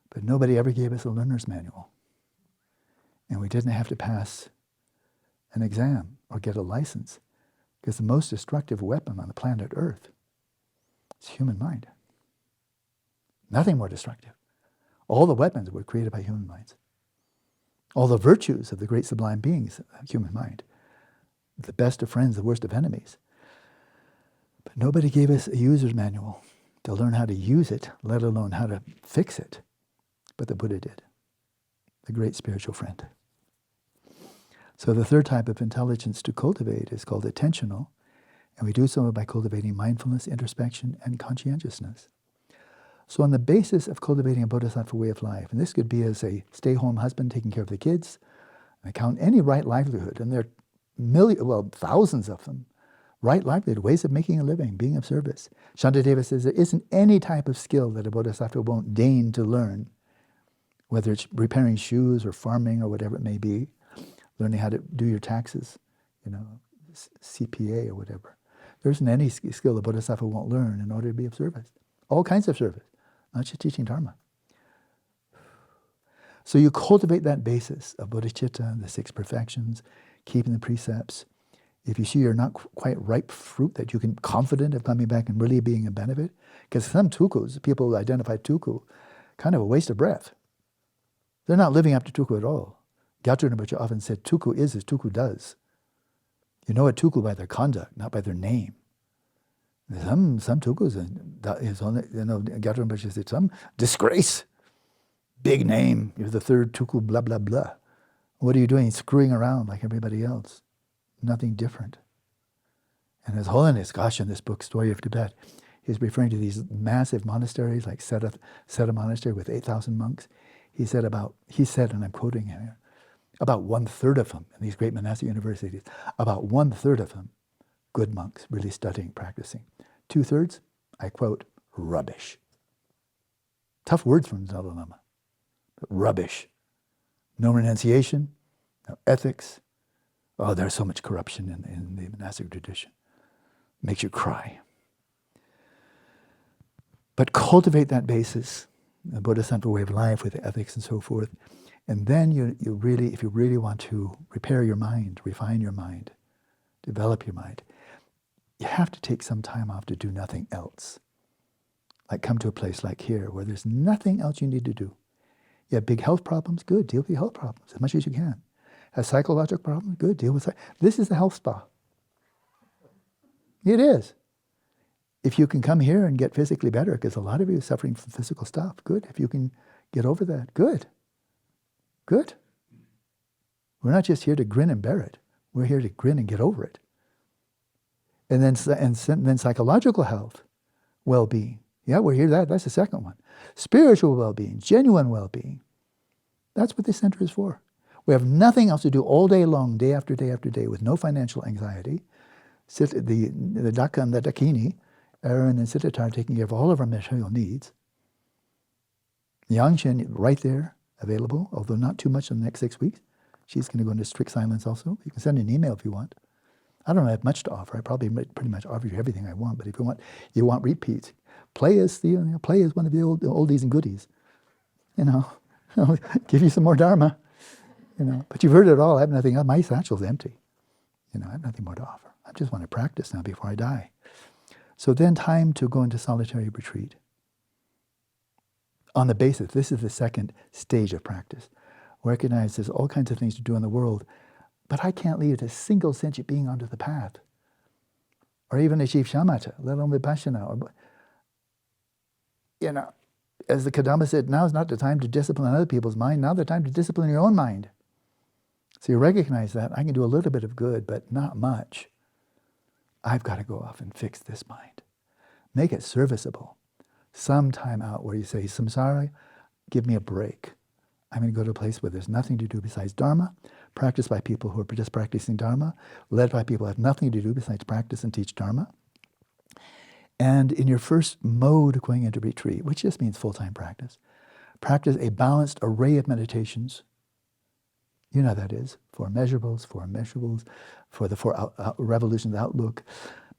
But nobody ever gave us a learner's manual. And we didn't have to pass an exam or get a license. Because the most destructive weapon on the planet Earth is human mind. Nothing more destructive. All the weapons were created by human minds. All the virtues of the great sublime beings, human mind. The best of friends, the worst of enemies. But nobody gave us a user's manual to learn how to use it, let alone how to fix it. But the Buddha did, the great spiritual friend. So the 3rd type of intelligence to cultivate is called attentional, and we do so by cultivating mindfulness, introspection, and conscientiousness. So on the basis of cultivating a bodhisattva way of life, and this could be as a stay-home husband taking care of the kids, and account any right livelihood, and there are thousands of them, right livelihood, ways of making a living, being of service. Shantideva says there isn't any type of skill that a bodhisattva won't deign to learn, whether it's repairing shoes or farming or whatever it may be, learning how to do your taxes, you know, CPA or whatever. There isn't any skill a bodhisattva won't learn in order to be of service. All kinds of service. not just teaching Dharma. So you cultivate that basis of bodhicitta, the 6 perfections, keeping the precepts. If you see you're not quite ripe fruit that you can confident of coming back and really being a benefit, because some tukus, people identify tuku, kind of a waste of breath. They're not living up to tuku at all. Gyatso Rinpoche often said, tuku is as tuku does. You know a tuku by their conduct, not by their name. Some tukus, Gyatso Rinpoche said, some disgrace, big name, you're the 3rd tuku, blah, blah, blah. What are you doing? Screwing around like everybody else. Nothing different. And His Holiness, gosh, in this book, Story of Tibet, he's referring to these massive monasteries like Seta Monastery with 8,000 monks. He said, and I'm quoting him here, about 1/3 of them in these great monastic universities, about 1/3 of them, good monks, really studying, practicing. 2/3, I quote, rubbish. Tough words from Dalai Lama, but rubbish. No renunciation, no ethics. Oh, there's so much corruption in the monastic tradition. Makes you cry. But cultivate that basis, the Bodhisattva way of life with the ethics and so forth. And then you really, if you really want to repair your mind, refine your mind, develop your mind, you have to take some time off to do nothing else. Like come to a place like here where there's nothing else you need to do. You have big health problems, good, deal with your health problems as much as you can. Have psychological problems, good, deal with it. This is the health spa. It is. If you can come here and get physically better, because a lot of you are suffering from physical stuff, good. If you can get over that, good. Good. We're not just here to grin and bear it. We're here to grin and get over it. And then psychological health, well-being. Yeah, we're here. That's the second one. Spiritual well-being, genuine well-being. That's what this center is for. We have nothing else to do all day long, day after day after day, with no financial anxiety. The Daka and the Dakini, Aaron and Siddhartha, are taking care of all of our material needs. Yangshen, right there, available, although not too much in the next 6 weeks. She's going to go into strict silence also. You can send an email if you want. I don't have much to offer. I probably pretty much offer you everything I want. But if you want repeats, play as one of the oldies and goodies. Give you some more Dharma. But you've heard it all. I have nothing else. My satchel's empty. I have nothing more to offer. I just want to practice now before I die. So then time to go into solitary retreat. On the basis, this is the second stage of practice. Recognize there's all kinds of things to do in the world, but I can't lead a single sentient being onto the path. Or even achieve shamatha, let alone vipassana. As the Kadamba said, now is not the time to discipline other people's mind, now the time to discipline your own mind. So you recognize that. I can do a little bit of good, but not much. I've got to go off and fix this mind. Make it serviceable. Some time out where you say, samsara, give me a break. I'm going to go to a place where there's nothing to do besides Dharma, practiced by people who are just practicing Dharma, led by people who have nothing to do besides practice and teach Dharma. And in your first mode going into retreat, which just means full-time practice a balanced array of meditations. You know that is. 4 measurables, 4 immeasurables, for the 4 revolutions outlook,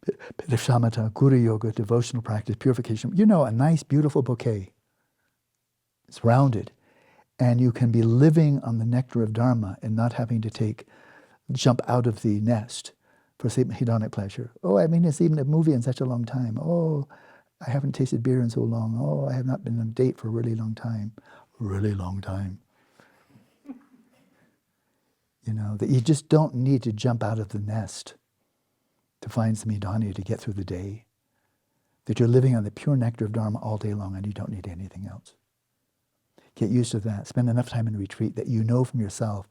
bit of shamatha, guru yoga, devotional practice, purification. A nice, beautiful bouquet. It's rounded. And you can be living on the nectar of Dharma and not having to jump out of the nest for hedonic pleasure. Oh, I haven't seen a movie in such a long time. Oh, I haven't tasted beer in so long. Oh, I have not been on a date for a really long time. Really long time. That you just don't need to jump out of the nest to find some hedania to get through the day. That you're living on the pure nectar of Dharma all day long and you don't need anything else. Get used to that. Spend enough time in retreat that you know from yourself,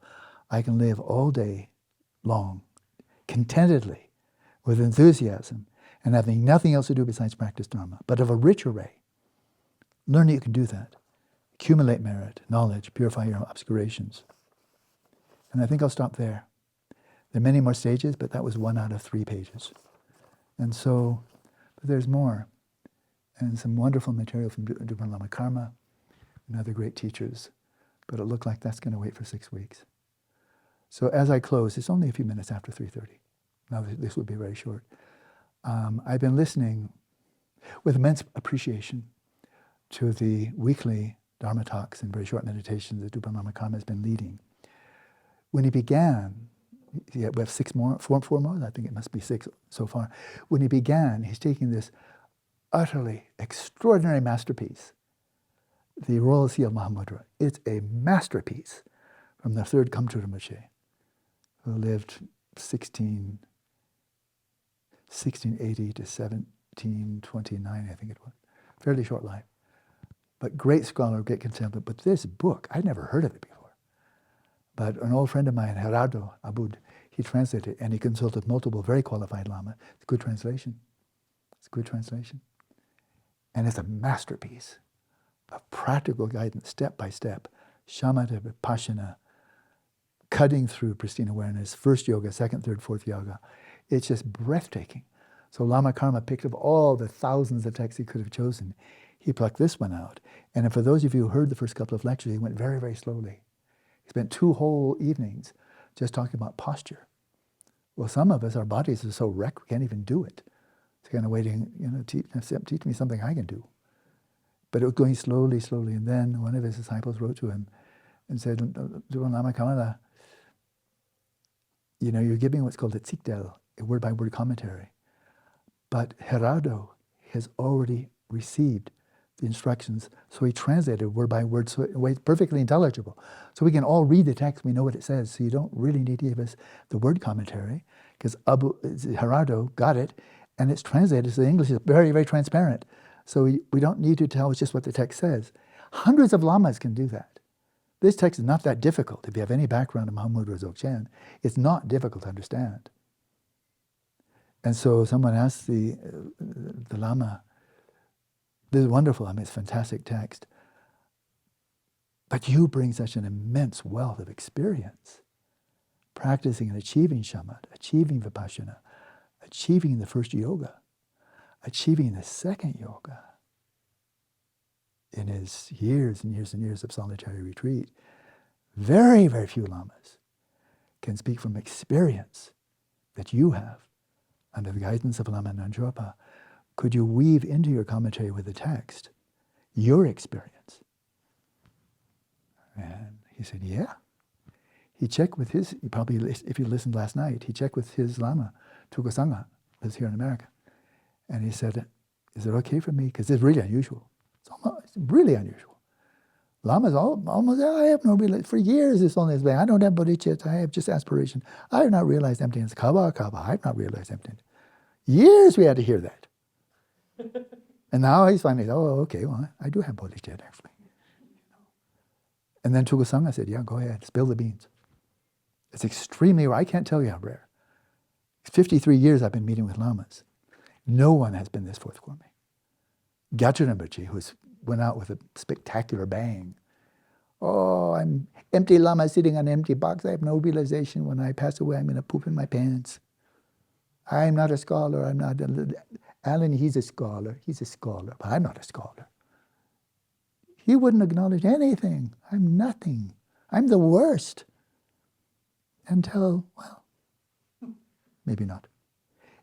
I can live all day long, contentedly, with enthusiasm, and having nothing else to do besides practice Dharma, but of a rich array. Learn that you can do that. Accumulate merit, knowledge, purify your obscurations. And I think I'll stop there. There are many more stages, but that was 1 out of 3 pages. And so, but there's more. And some wonderful material from Drupal Lama Karma and other great teachers. But it looked like that's going to wait for 6 weeks. So as I close, it's only a few minutes after 3:30. Now this will be very short. I've been listening with immense appreciation to the weekly Dharma talks and very short meditations that Drupal Lama Karma has been leading. When he began, we have four more, I think it must be 6 so far. When he began, he's taking this utterly extraordinary masterpiece, the Royal Seal of Mahamudra. It's a masterpiece from the third Kamchu Rinpoche, who lived 1680 to 1729, I think it was. Fairly short life. But great scholar, great contemplative. But this book, I'd never heard of it before. But an old friend of mine, Gerardo Abud, he translated it, and he consulted multiple very qualified Lama. It's a good translation. It's a good translation. And it's a masterpiece of practical guidance, step by step, shamatha, vipassana, cutting through pristine awareness, first yoga, second, third, fourth yoga. It's just breathtaking. So Lama Karma picked up all the thousands of texts he could have chosen. He plucked this one out. And for those of you who heard the first couple of lectures, he went very, very slowly. He spent 2 whole evenings just talking about posture. Well, some of us, our bodies are so wrecked, we can't even do it. It's kind of waiting, teach me something I can do. But it was going slowly, slowly. And then one of his disciples wrote to him and said, Lama Kamala, you're giving what's called a tsikdel, a word-by-word commentary. But Gerardo has already received the instructions, so he translated word by word, so it's perfectly intelligible. So we can all read the text, we know what it says, so you don't really need to give us the word commentary, because Gerardo got it, and it's translated, so the English is very, very transparent. So we don't need to tell us just what the text says. Hundreds of lamas can do that. This text is not that difficult. If you have any background in Mahamudra or Dzogchen, it's not difficult to understand. And so someone asked the Lama, this is wonderful, it's a fantastic text, but you bring such an immense wealth of experience, practicing and achieving shamatha, achieving vipassana, achieving the first yoga, achieving the second yoga in his years and years and years of solitary retreat. Very, very few lamas can speak from experience that you have under the guidance of Lama Nanjorpa. Could you weave into your commentary with the text your experience? And he said, yeah. He checked with his, if you listened last night, he checked with his Lama, Tukasanga, lives here in America. And he said, is it okay for me? Because it's really unusual. It's really unusual. Lamas almost, I have no real, for years it's only been, I don't have bodhicitta, I have just aspiration. I have not realized emptiness. Kaba, I have not realized emptiness. Years we had to hear that. And now he's finally, okay, well, I do have bodhicitta actually. And then Tukasanga said, yeah, go ahead, spill the beans. It's extremely rare. I can't tell you how rare. 53 years I've been meeting with lamas. No one has been this forthcoming. Gyatso Rinpoche, who went out with a spectacular bang. Oh, I'm empty lama sitting on an empty box. I have no realization when I pass away, I'm going to poop in my pants. I'm not a scholar. I'm not. Alan, he's a scholar. He's a scholar, but I'm not a scholar. He wouldn't acknowledge anything. I'm nothing. I'm the worst. Until, well, maybe not.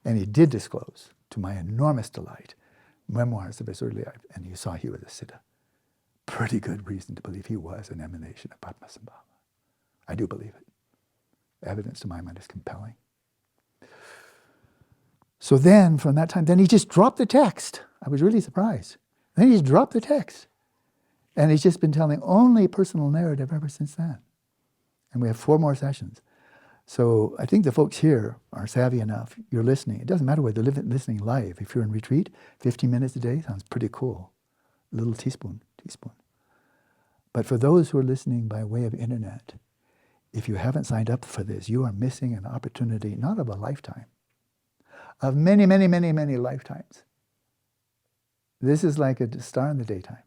And he did disclose, to my enormous delight, memoirs of his early life, and you saw he was a siddha. Pretty good reason to believe he was an emanation of Padmasambhava. I do believe it. Evidence to my mind is compelling. So then, from that time, then he just dropped the text. I was really surprised. Then he just dropped the text. And he's just been telling only personal narrative ever since then. And we have 4 more sessions. So I think the folks here are savvy enough. You're listening. It doesn't matter whether they're listening live. If you're in retreat, 15 minutes a day sounds pretty cool. A little teaspoon. But for those who are listening by way of internet, if you haven't signed up for this, you are missing an opportunity, not of a lifetime, of many, many, many, many lifetimes. This is like a star in the daytime.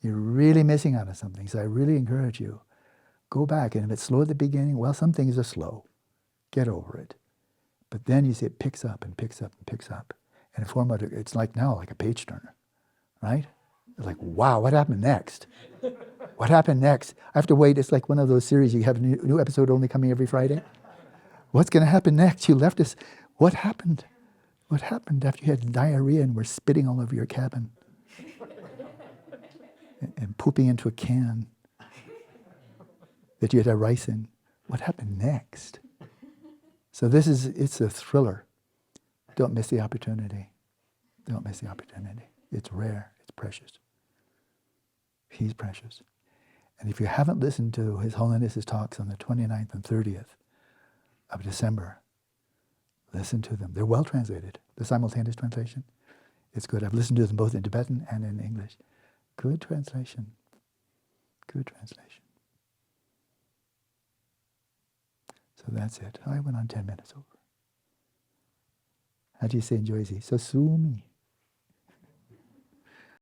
You're really missing out on something. So I really encourage you, go back. And if it's slow at the beginning, well, some things are slow. Get over it. But then you see it picks up and picks up and picks up. And it's like now, like a page turner, right? It's like, wow, what happened next? What happened next? I have to wait. It's like one of those series, you have a new episode only coming every Friday. What's going to happen next? You left us. What happened? What happened after you had diarrhea and were spitting all over your cabin? and pooping into a can that you had rice in. What happened next? So it's a thriller. Don't miss the opportunity. Don't miss the opportunity. It's rare. It's precious. He's precious. And if you haven't listened to His Holiness's talks on the 29th and 30th of December, listen to them. They're well translated. The simultaneous translation, it's good. I've listened to them both in Tibetan and in English. Good translation. Good translation. So that's it. I went on 10 minutes over. How do you say in Jersey? Sasumi.